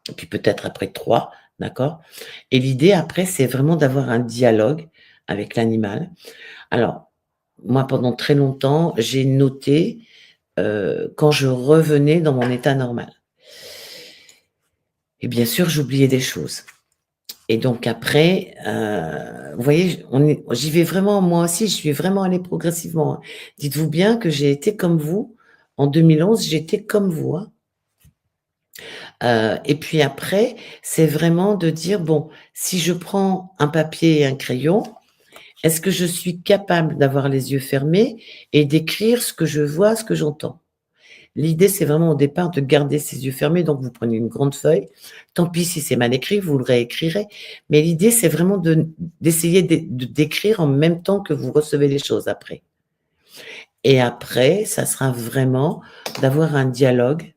et puis peut-être après 3, d'accord? Et l'idée après, c'est vraiment d'avoir un dialogue avec l'animal. Alors, moi, pendant très longtemps, j'ai noté, quand je revenais dans mon état normal et bien sûr, j'oubliais des choses et donc après, vous voyez, j'y vais vraiment moi aussi, je suis vraiment allée progressivement, hein. Dites-vous bien que j'ai été comme vous. En 2011, j'étais comme vous, hein. Et puis après, c'est vraiment de dire: «Bon, si je prends un papier et un crayon, est-ce que je suis capable d'avoir les yeux fermés et d'écrire ce que je vois, ce que j'entends?» L'idée, c'est vraiment au départ de garder ses yeux fermés, donc vous prenez une grande feuille. Tant pis si c'est mal écrit, vous le réécrirez, mais l'idée, c'est vraiment d'essayer d'écrire en même temps que vous recevez les choses après et après, ça sera vraiment d'avoir un dialogue,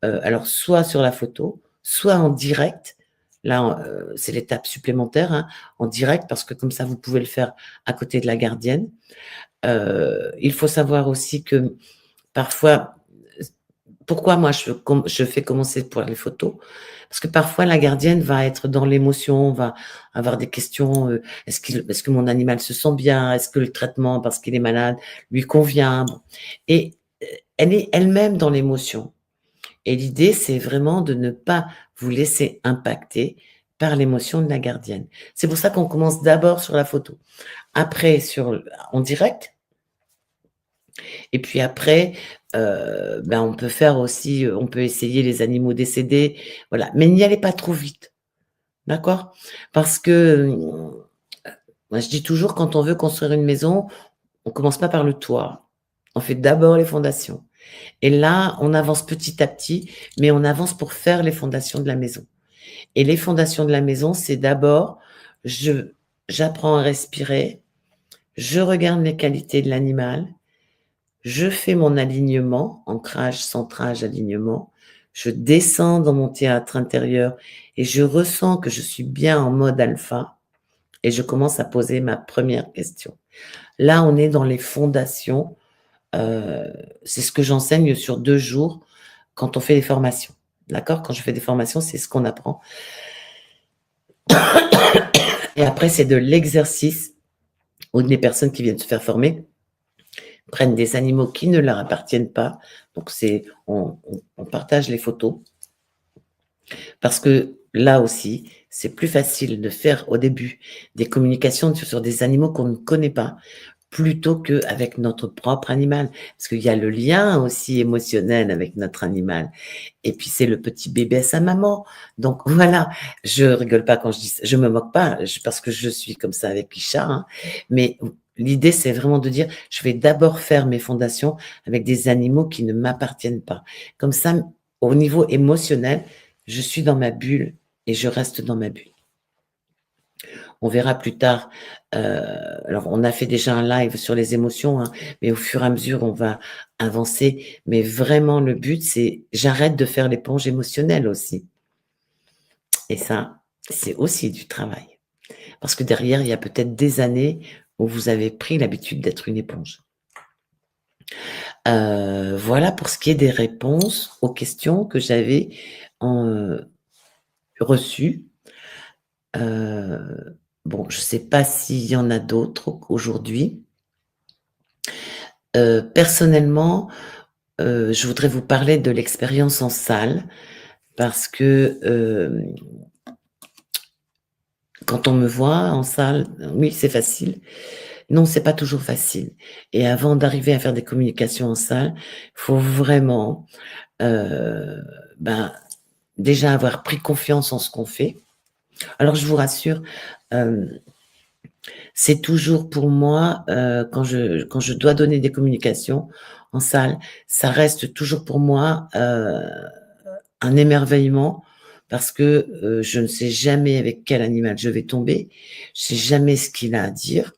alors soit sur la photo, soit en direct. Là, c'est l'étape supplémentaire, hein, en direct parce que comme ça, vous pouvez le faire à côté de la gardienne. Il faut savoir aussi que parfois, pourquoi moi je fais commencer pour les photos? Parce que parfois la gardienne va être dans l'émotion, va avoir des questions, est-ce que mon animal se sent bien? Est-ce que le traitement, parce qu'il est malade, lui convient? Bon et elle est elle-même dans l'émotion et l'idée, c'est vraiment de ne pas vous laisser impacter par l'émotion de la gardienne. C'est pour ça qu'on commence d'abord sur la photo, après en direct et puis après, ben, on peut faire aussi, on peut essayer les animaux décédés, voilà. Mais n'y allez pas trop vite, d'accord? Parce que, moi je dis toujours quand on veut construire une maison, on commence pas par le toit. On fait d'abord les fondations et là, on avance petit à petit, mais on avance pour faire les fondations de la maison et les fondations de la maison, c'est d'abord, je j'apprends à respirer, je regarde les qualités de l'animal. Je fais mon alignement, ancrage, centrage, alignement. Je descends dans mon théâtre intérieur et je ressens que je suis bien en mode alpha et je commence à poser ma première question. Là, on est dans les fondations, heu, c'est ce que j'enseigne sur 2 jours quand on fait des formations. D'accord? Quand je fais des formations, c'est ce qu'on apprend et après c'est de l'exercice où les personnes qui viennent se faire former prennent des animaux qui ne leur appartiennent pas. Donc on partage les photos parce que là aussi, c'est plus facile de faire au début des communications sur des animaux qu'on ne connaît pas, plutôt qu'avec notre propre animal. Parce qu'il y a le lien aussi émotionnel avec notre animal. Et puis c'est le petit bébé à sa maman. Donc voilà, je rigole pas quand je dis ça, je me moque pas, parce que je suis comme ça avec Isha, hein. Mais l'idée, c'est vraiment de dire, je vais d'abord faire mes fondations avec des animaux qui ne m'appartiennent pas. Comme ça, au niveau émotionnel, je suis dans ma bulle et je reste dans ma bulle. On verra plus tard, alors on a fait déjà un live sur les émotions, hein, mais au fur et à mesure, on va avancer. Mais vraiment le but, c'est j'arrête de faire l'éponge émotionnelle aussi et ça, c'est aussi du travail. Parce que derrière, il y a peut-être des années où vous avez pris l'habitude d'être une éponge. Voilà pour ce qui est des réponses aux questions que j'avais en, reçus. Bon, je ne sais pas s'il y en a d'autres aujourd'hui. Personnellement, je voudrais vous parler de l'expérience en salle parce que, quand on me voit en salle, oui, c'est facile. Non, c'est pas toujours facile et avant d'arriver à faire des communications en salle, il faut vraiment, heu, ben, déjà avoir pris confiance en ce qu'on fait. Alors je vous rassure, hem, c'est toujours pour moi, quand je dois donner des communications en salle, ça reste toujours pour moi, un émerveillement parce que, je ne sais jamais avec quel animal je vais tomber. Je sais jamais ce qu'il a à dire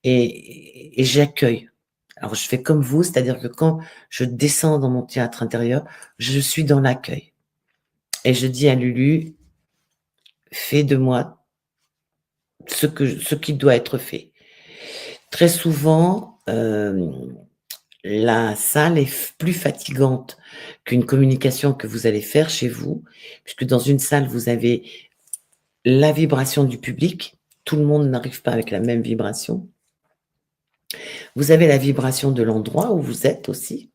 et j'accueille. Alors je fais comme vous, c'est-à-dire que quand je descends dans mon théâtre intérieur, je suis dans l'accueil et je dis à Lulu: «Fais de moi ce qui doit être fait». Très souvent, la salle est plus fatigante qu'une communication que vous allez faire chez vous, puisque dans une salle, vous avez la vibration du public. Tout le monde n'arrive pas avec la même vibration. Vous avez la vibration de l'endroit où vous êtes aussi.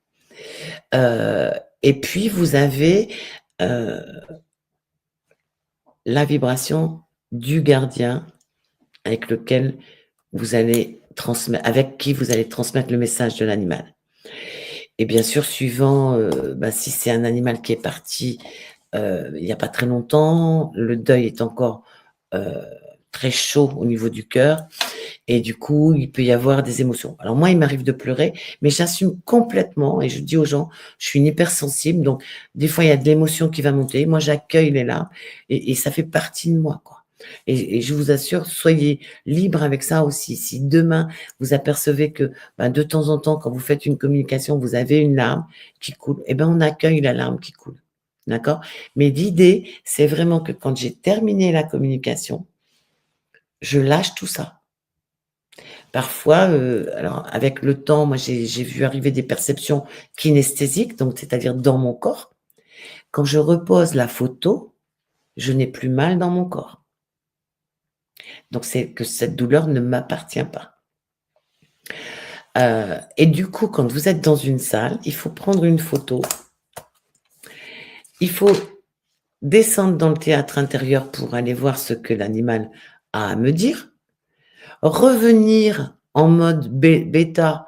Heu et puis vous avez, heu, la vibration du gardien avec lequel vous allez avec qui vous allez transmettre le message de l'animal. Et bien sûr, suivant, si c'est un animal qui est parti, il y a pas très longtemps, le deuil est encore, heu, très chaud au niveau du cœur et du coup, il peut y avoir des émotions. Alors moi, il m'arrive de pleurer, mais j'assume complètement et je dis aux gens: «Je suis une hypersensible, donc des fois, il y a de l'émotion qui va monter». Moi, j'accueille les larmes et ça fait partie de moi, quoi et je vous assure, soyez libre avec ça aussi. Si demain, vous apercevez que, de temps en temps, quand vous faites une communication, vous avez une larme qui coule, eh ben, on accueille la larme qui coule, d'accord? Mais l'idée, c'est vraiment que quand j'ai terminé la communication, je lâche tout ça. Parfois, alors avec le temps, moi j'ai vu arriver des perceptions kinesthésiques, donc c'est-à-dire dans mon corps. Quand je repose la photo, je n'ai plus mal dans mon corps. Donc c'est que cette douleur ne m'appartient pas. Et du coup, quand vous êtes dans une salle, il faut prendre une photo. Il faut descendre dans le théâtre intérieur pour aller voir ce que l'animal a à me dire, revenir en mode bêta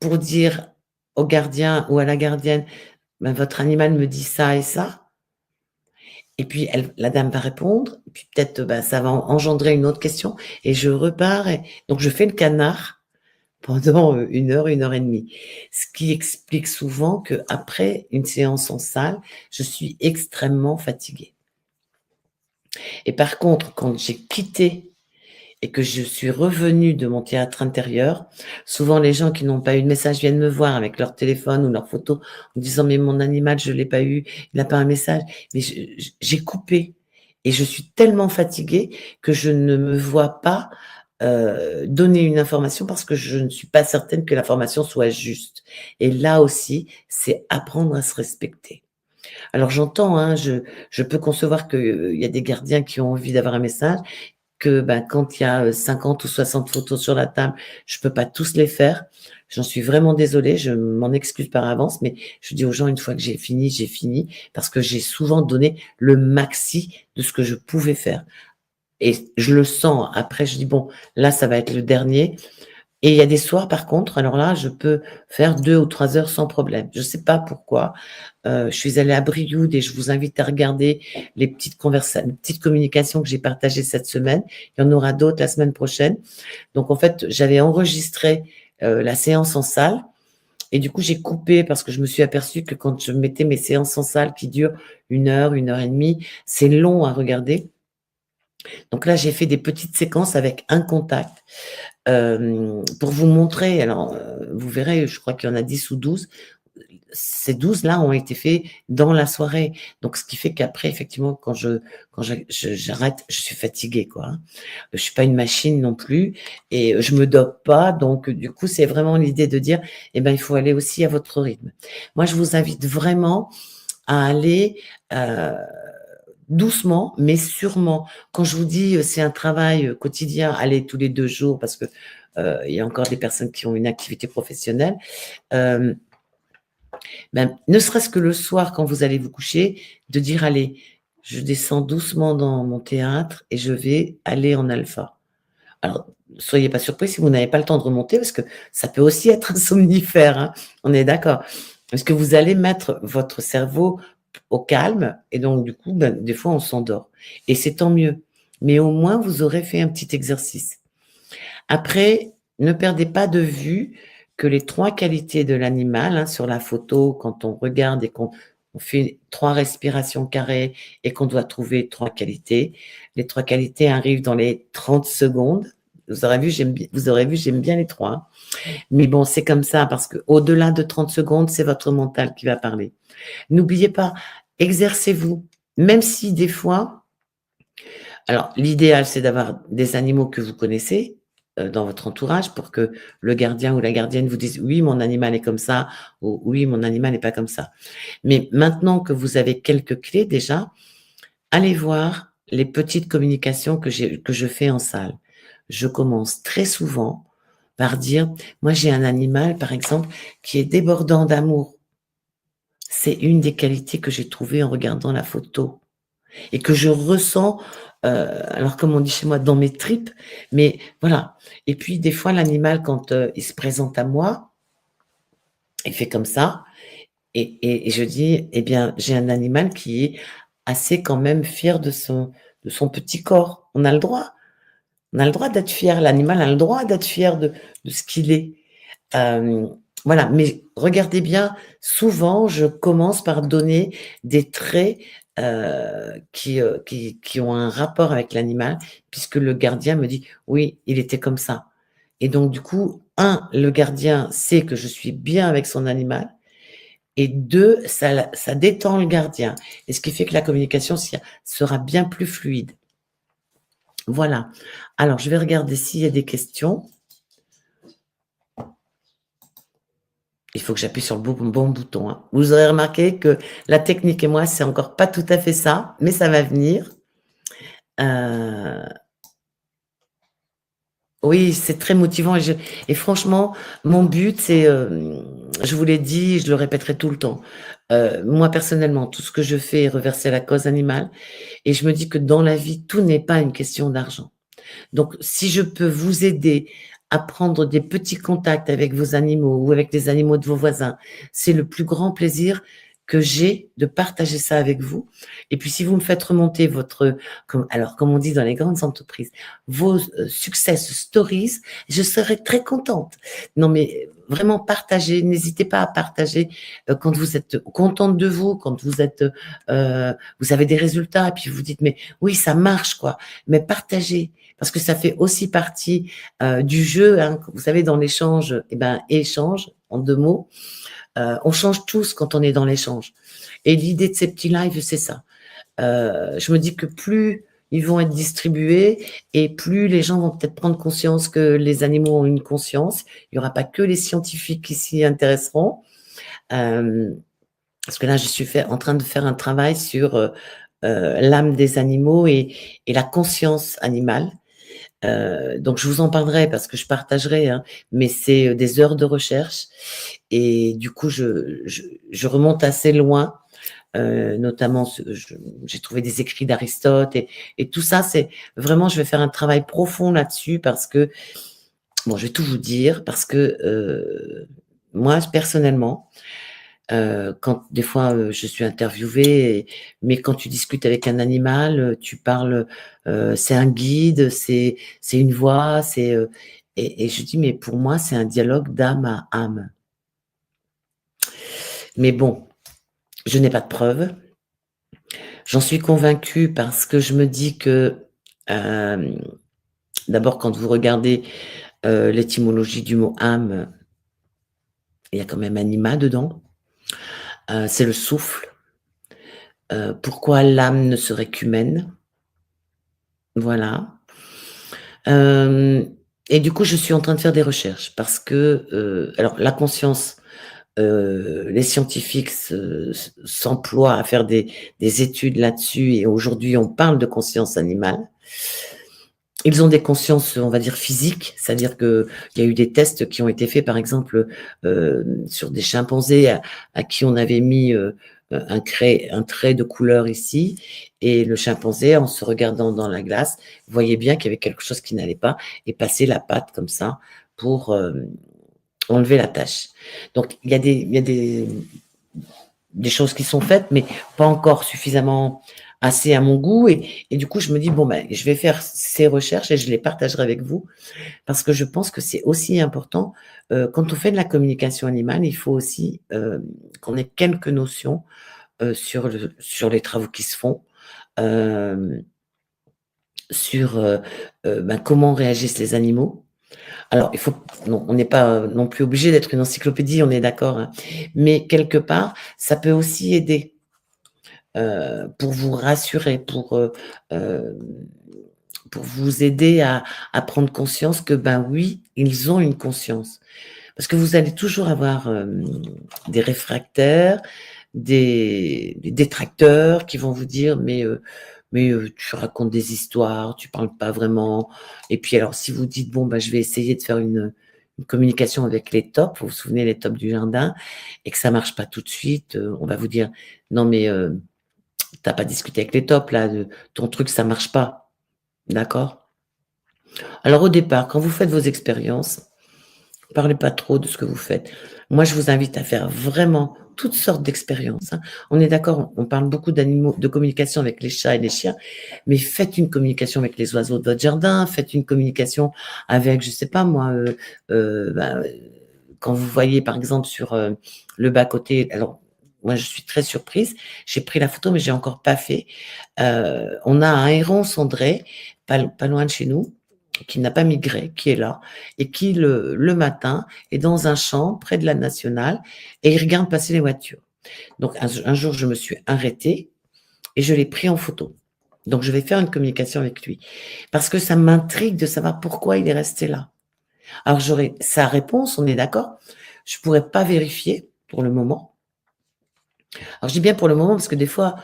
pour dire au gardien ou à la gardienne: «Ben, votre animal me dit ça et ça». Et puis la dame va répondre, puis peut-être, ça va engendrer une autre question et je repars et donc je fais le canard pendant, 1 heure et demie. Ce qui explique souvent qu'après une séance en salle, je suis extrêmement fatiguée. Et par contre, quand j'ai quitté et que je suis revenue de mon théâtre intérieur, souvent les gens qui n'ont pas eu de message viennent me voir avec leur téléphone ou leur photo en disant: «Mais mon animal, je l'ai pas eu, il n'a pas un message». Mais j'ai coupé et je suis tellement fatiguée que je ne me vois pas, donner une information parce que je ne suis pas certaine que l'information soit juste et là aussi, c'est apprendre à se respecter. Alors j'entends, hein, je peux concevoir qu'il y a des gardiens qui ont envie d'avoir un message que, quand il y a, 50 ou 60 photos sur la table, je peux pas tous les faire. J'en suis vraiment désolée, je m'en excuse par avance, mais je dis aux gens: «Une fois que j'ai fini», parce que j'ai souvent donné le maxi de ce que je pouvais faire et je le sens. Après, je dis: «Bon, là, ça va être le dernier». Et il y a des soirs, par contre, alors là, je peux faire 2 ou 3 heures sans problème. Je sais pas pourquoi. Je suis allée à Brioude et je vous invite à regarder les petites communications que j'ai partagées cette semaine. Il y en aura d'autres la semaine prochaine. Donc en fait, j'avais enregistré, la séance en salle et du coup, j'ai coupé parce que je me suis aperçue que quand je mettais mes séances en salle qui durent 1 heure et demie, c'est long à regarder. Donc là, j'ai fait des petites séquences avec un contact. Pour vous montrer, alors, vous verrez, je crois qu'il y en a 10 ou 12. Ces 12 là ont été faits dans la soirée. Donc ce qui fait qu'après effectivement quand j'arrête, je suis fatiguée quoi, hein. Je suis pas une machine non plus et je me dope pas donc du coup, c'est vraiment l'idée de dire: «Eh ben, il faut aller aussi à votre rythme». Moi, je vous invite vraiment à aller, heu doucement, mais sûrement. Quand je vous dis, c'est un travail, quotidien, allez, tous les 2 jours parce que, il y a encore des personnes qui ont une activité professionnelle, hem, ne serait-ce que le soir quand vous allez vous coucher, de dire: «Allez, je descends doucement dans mon théâtre et je vais aller en alpha». Alors, soyez pas surpris si vous n'avez pas le temps de remonter parce que ça peut aussi être un somnifère, hein, on est d'accord? Parce que vous allez mettre votre cerveau au calme et donc du coup, des fois on s'endort et c'est tant mieux. Mais au moins vous aurez fait un petit exercice. Après, ne perdez pas de vue que les 3 qualités de l'animal, hein, sur la photo quand on regarde et qu'on on fait 3 respirations carrées et qu'on doit trouver 3 qualités. Les 3 qualités arrivent dans les 30 secondes. Vous aurez vu, j'aime bien les 3, hein. Mais bon, c'est comme ça parce qu'au-delà de 30 secondes, c'est votre mental qui va parler. N'oubliez pas, exercez-vous, même si des fois alors l'idéal, c'est d'avoir des animaux que vous connaissez, dans votre entourage pour que le gardien ou la gardienne vous dise: «Oui, mon animal est comme ça» ou «Oui, mon animal n'est pas comme ça». Mais maintenant que vous avez quelques clés déjà, allez voir les petites communications que je fais en salle. Je commence très souvent par dire: «Moi, j'ai un animal, par exemple, qui est débordant d'amour». C'est une des qualités que j'ai trouvées en regardant la photo et que je ressens, alors comme on dit chez moi, dans mes tripes, mais voilà. Et puis des fois l'animal quand, il se présente à moi, il fait comme ça et je dis: «Eh bien, j'ai un animal qui est assez quand même fier de son petit corps». On a le droit. On a le droit d'être fier. L'animal a le droit d'être fier de ce qu'il est. Hem, voilà, mais regardez bien, souvent, je commence par donner des traits, qui ont un rapport avec l'animal, puisque le gardien me dit: «Oui, il était comme ça» et donc du coup, le gardien sait que je suis bien avec son animal et 2, ça détend le gardien et ce qui fait que la communication sera bien plus fluide. Voilà. Alors je vais regarder s'il y a des questions. Il faut que j'appuie sur le bon bouton, hein. Vous aurez remarqué que la technique et moi, c'est encore pas tout à fait ça, mais ça va venir. Heu, oui, c'est très motivant et franchement, mon but, c'est, je vous l'ai dit, je le répéterai tout le temps. Moi, personnellement, tout ce que je fais est reversé à la cause animale et je me dis que dans la vie, tout n'est pas une question d'argent. Donc, si je peux vous aider à prendre des petits contacts avec vos animaux ou avec les animaux de vos voisins, c'est le plus grand plaisir que j'ai de partager ça avec vous. Et puis, si vous me faites remonter votre, comme on dit dans les grandes entreprises, vos success stories, je serai très contente. Non, mais vraiment partagez. N'hésitez pas à partager quand vous êtes contente de vous, quand vous êtes, vous avez des résultats, et puis vous dites mais oui, ça marche quoi. Mais partagez parce que ça fait aussi partie, du jeu, hein. Vous savez dans l'échange, eh ben, échange en 2 mots, on change tous quand on est dans l'échange et l'idée de ces petits lives, c'est ça. Je me dis que plus ils vont être distribués et plus les gens vont peut-être prendre conscience que les animaux ont une conscience. Il y aura pas que les scientifiques qui s'y intéresseront, hem, parce que là, je suis en train de faire un travail sur, l'âme des animaux et la conscience animale. Donc je vous en parlerai parce que je partagerai, hein, mais c'est, des heures de recherche et du coup je remonte assez loin, notamment j'ai trouvé des écrits d'Aristote et tout ça, c'est vraiment je vais faire un travail profond là-dessus parce que bon, je vais tout vous dire parce que, moi personnellement, quand des fois, je suis interviewée mais quand tu discutes avec un animal, tu parles, c'est un guide, c'est une voix, et je dis: «Mais pour moi, c'est un dialogue d'âme à âme». Mais bon, je n'ai pas de preuves. J'en suis convaincue parce que je me dis que, hem, d'abord quand vous regardez, l'étymologie du mot âme, il y a quand même anima dedans, c'est le souffle. Pourquoi l'âme ne serait qu'humaine? Voilà. Hem et du coup, je suis en train de faire des recherches parce que, alors la conscience, Les scientifiques s'emploient à faire des études là-dessus et aujourd'hui on parle de conscience animale. Ils ont des consciences, on va dire, physiques, c'est-à-dire qu'il y a eu des tests qui ont été faits, par exemple, sur des chimpanzés à qui on avait mis un trait de couleur ici, et le chimpanzé, en se regardant dans la glace, voyait bien qu'il y avait quelque chose qui n'allait pas, et passait la patte comme ça pour enlever la tache. Donc, il y a des choses qui sont faites, mais pas encore suffisamment assez à mon goût. Et du coup, je me dis, bon, ben, je vais faire ces recherches et je les partagerai avec vous parce que je pense que c'est aussi important. Quand on fait de la communication animale, il faut aussi qu'on ait quelques notions sur les travaux qui se font, euh, sur ben, comment réagissent les animaux. Alors, il faut, non, on n'est pas non plus obligé d'être une encyclopédie, on est d'accord, hein, mais quelque part, ça peut aussi aider pour vous rassurer, pour vous aider à prendre conscience que, ben oui, ils ont une conscience. Parce que vous allez toujours avoir des réfractaires, des détracteurs qui vont vous dire mais tu racontes des histoires, tu parles pas vraiment. Et puis alors si vous dites bon ben je vais essayer de faire une communication avec les tops, vous vous souvenez les tops du jardin, et que ça marche pas tout de suite, on va vous dire non mais t'as pas discuté avec les tops là, ton truc ça marche pas, d'accord? Alors au départ, quand vous faites vos expériences, parlez pas trop de ce que vous faites. Moi, je vous invite à faire vraiment toutes sortes d'expériences, hein. On est d'accord, on parle beaucoup d'animaux, de communication avec les chats et les chiens, mais faites une communication avec les oiseaux de votre jardin, faites une communication avec, je sais pas moi, ben, quand vous voyez par exemple sur le bas-côté, alors moi je suis très surprise, j'ai pris la photo mais j'ai encore pas fait. On a un héron cendré, pas loin de chez nous, qui n'a pas migré, qui est là, et qui le matin est dans un champ près de la nationale et il regarde passer les voitures. Donc un jour je me suis arrêtée et je l'ai pris en photo. Donc je vais faire une communication avec lui parce que ça m'intrigue de savoir pourquoi il est resté là. Alors j'aurai sa réponse, on est d'accord. Je pourrais pas vérifier pour le moment. Alors je dis bien pour le moment parce que des fois,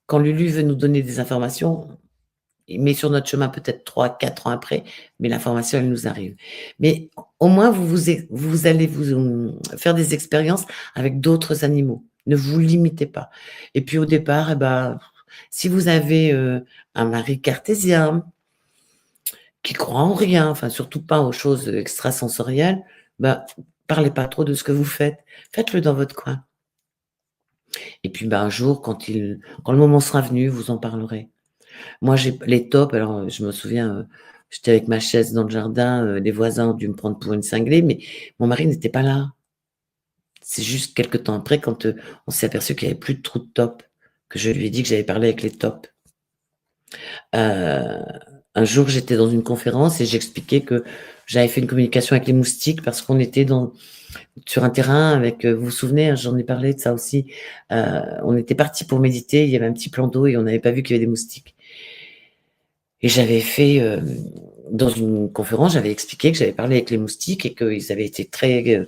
quand Lulu veut nous donner des informations, il met sur notre chemin peut-être 3, 4 ans après, mais l'information, elle nous arrive. Mais au moins, vous allez vous faire des expériences avec d'autres animaux. Ne vous limitez pas. Et puis au départ, eh ben, si vous avez un mari cartésien qui croit en rien, enfin surtout pas aux choses extrasensorielles, ben, parlez pas trop de ce que vous faites. Faites-le dans votre coin. Et puis ben, un jour, quand le moment sera venu, vous en parlerez. Moi, j'ai les tops, alors je me souviens, j'étais avec ma chaise dans le jardin, les voisins ont dû me prendre pour une cinglée, mais mon mari n'était pas là. C'est juste quelque temps après quand, on s'est aperçu qu'il y avait plus de trous de top, que je lui ai dit que j'avais parlé avec les tops. Heu, un jour, j'étais dans une conférence et j'expliquais que j'avais fait une communication avec les moustiques parce qu'on était sur un terrain avec, vous vous souvenez, hein, j'en ai parlé de ça aussi, on était partis pour méditer, il y avait un petit plan d'eau et on n'avait pas vu qu'il y avait des moustiques. Et j'avais fait, dans une conférence, j'avais expliqué que j'avais parlé avec les moustiques et qu'ils avaient été très,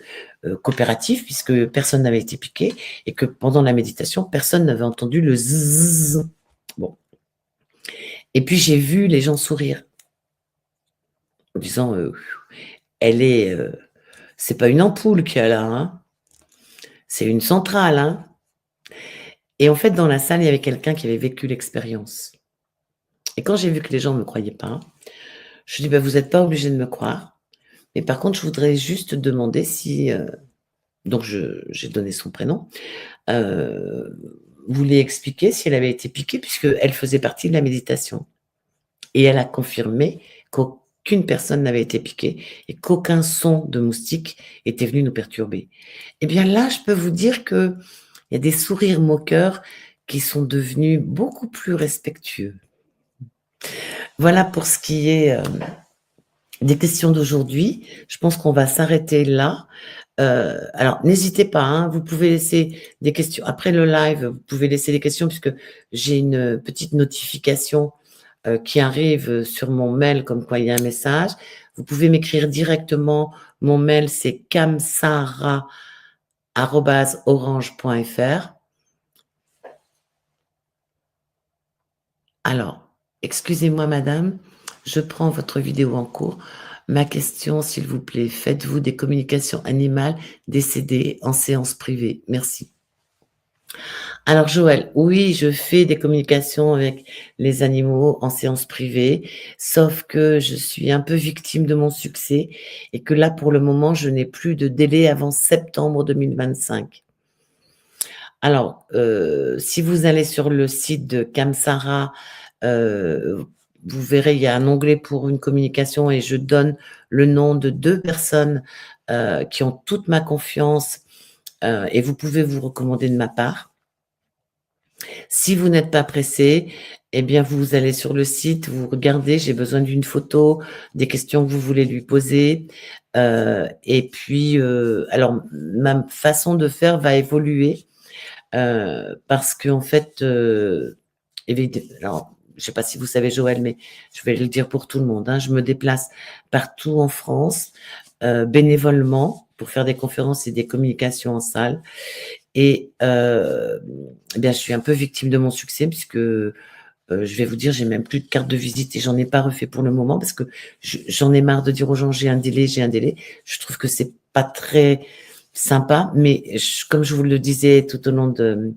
coopératifs puisque personne n'avait été piqué et que pendant la méditation, personne n'avait entendu le zzzz. Bon. Et puis j'ai vu les gens sourire en disant, «Elle est, c'est pas une ampoule qu'il y a là, hein, c'est une centrale, hein». Et en fait, dans la salle, il y avait quelqu'un qui avait vécu l'expérience. Et quand j'ai vu que les gens ne me croyaient pas, je dis: «Bah, vous êtes pas obligés de me croire, mais par contre, je voudrais juste demander si, donc j'ai donné son prénom, heu, voulait expliquer si elle avait été piquée puisqu'elle faisait partie de la méditation et elle a confirmé qu'aucune personne n'avait été piquée et qu'aucun son de moustique était venu nous perturber. Et bien là, je peux vous dire qu'il y a des sourires moqueurs qui sont devenus beaucoup plus respectueux. Voilà pour ce qui est, des questions d'aujourd'hui. Je pense qu'on va s'arrêter là. Alors n'hésitez pas, hein, vous pouvez laisser des questions après le live, vous pouvez laisser des questions puisque j'ai une petite notification, qui arrive, sur mon mail comme quoi il y a un message. Vous pouvez m'écrire directement. Mon mail, c'est kamsara@ joël@orange.fr. Alors, excusez-moi madame, je prends votre vidéo en cours. Ma question, s'il vous plaît, faites-vous des communications animales décédées en séance privée? Merci. Alors Joël, oui, je fais des communications avec les animaux en séance privée, sauf que je suis un peu victime de mon succès et que là, pour le moment, je n'ai plus de délai avant septembre 2025. Alors, si vous allez sur le site de Kamsara, vous verrez, il y a un onglet pour une communication et je donne le nom de 2 personnes, qui ont toute ma confiance, et vous pouvez vous recommander de ma part. Si vous n'êtes pas pressé, eh bien, vous allez sur le site, vous regardez, j'ai besoin d'une photo, des questions que vous voulez lui poser, et puis, alors ma façon de faire va évoluer, parce qu'en fait, alors, je sais pas si vous savez Joël, mais je vais le dire pour tout le monde, hein, je me déplace partout en France, bénévolement pour faire des conférences et des communications en salle et eh bien, je suis un peu victime de mon succès puisque, je vais vous dire, j'ai même plus de carte de visite et j'en ai pas refait pour le moment parce que j'en ai marre de dire aux gens: «J'ai un délai, j'ai un délai». Je trouve que c'est pas très sympa, mais comme je vous le disais tout au long de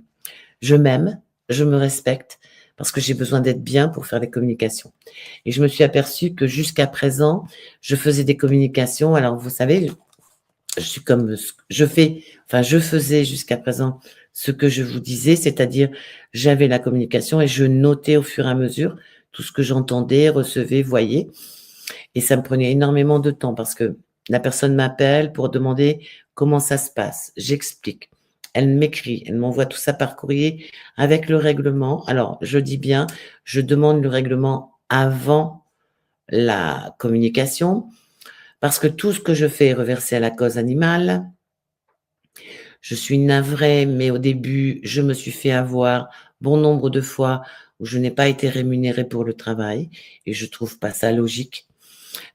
je m'aime, je me respecte parce que j'ai besoin d'être bien pour faire des communications et je me suis aperçue que jusqu'à présent, je faisais des communications alors vous savez, je suis comme je faisais jusqu'à présent ce que je vous disais, c'est-à-dire j'avais la communication et je notais au fur et à mesure tout ce que j'entendais, recevais, voyais et ça me prenait énormément de temps parce que la personne m'appelle pour demander comment ça se passe. J'explique. Elle m'écrit, elle m'envoie tout ça par courrier avec le règlement. Alors, je dis bien, je demande le règlement avant la communication parce que tout ce que je fais est reversé à la cause animale. Je suis navrée, mais au début, je me suis fait avoir bon nombre de fois où je n'ai pas été rémunérée pour le travail et je trouve pas ça logique.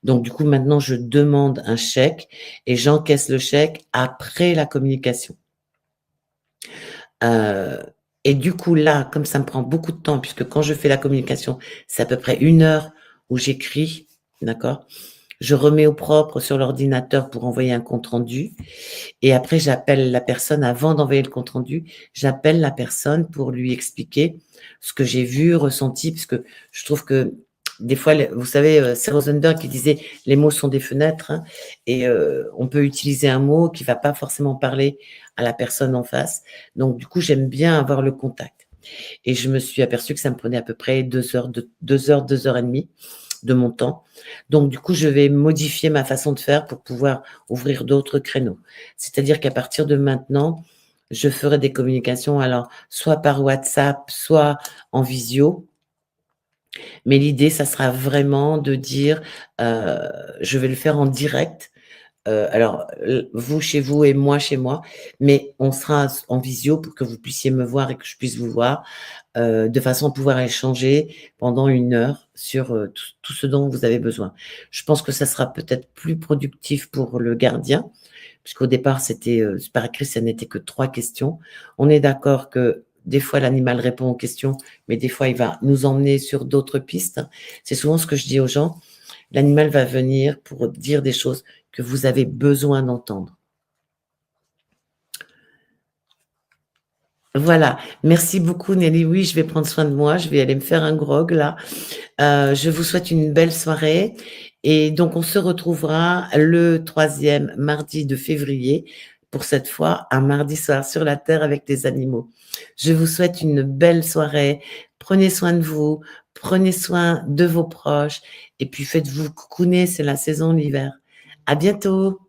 Donc du coup, maintenant, je demande un chèque et j'encaisse le chèque après la communication. Heu et du coup, là, comme ça me prend beaucoup de temps puisque quand je fais la communication, c'est à peu près 1 heure où j'écris, d'accord? Je remets au propre sur l'ordinateur pour envoyer un compte rendu et après j'appelle la personne avant d'envoyer le compte rendu, j'appelle la personne pour lui expliquer ce que j'ai vu, ressenti, parce que je trouve que des fois, vous savez, c'est Rosenberg qui disait: «Les mots sont des fenêtres», hein et on peut utiliser un mot qui va pas forcément parler à la personne en face. Donc du coup, j'aime bien avoir le contact et je me suis aperçue que ça me prenait à peu près 2 heures et demie de mon temps. Donc du coup, je vais modifier ma façon de faire pour pouvoir ouvrir d'autres créneaux. C'est-à-dire qu'à partir de maintenant, je ferai des communications alors soit par WhatsApp, soit en visio. Mais l'idée, ça sera vraiment de dire, heu, je vais le faire en direct. Alors, vous chez vous et moi chez moi, mais on sera en visio pour que vous puissiez me voir et que je puisse vous voir, de façon à pouvoir échanger pendant 1 heure sur, tout ce dont vous avez besoin. Je pense que ça sera peut-être plus productif pour le gardien, puisqu'au départ c'était, par écrit, ça n'était que 3 questions. On est d'accord que des fois l'animal répond aux questions, mais des fois il va nous emmener sur d'autres pistes. C'est souvent ce que je dis aux gens, l'animal va venir pour dire des choses que vous avez besoin d'entendre. Voilà, merci beaucoup Nelly. Oui, je vais prendre soin de moi, je vais aller me faire un grog là. Je vous souhaite une belle soirée et donc on se retrouvera le 3e mardi de février pour cette fois un mardi soir sur la terre avec des animaux. Je vous souhaite une belle soirée. Prenez soin de vous, prenez soin de vos proches et puis faites-vous coucouner, c'est la saison, l'hiver. À bientôt.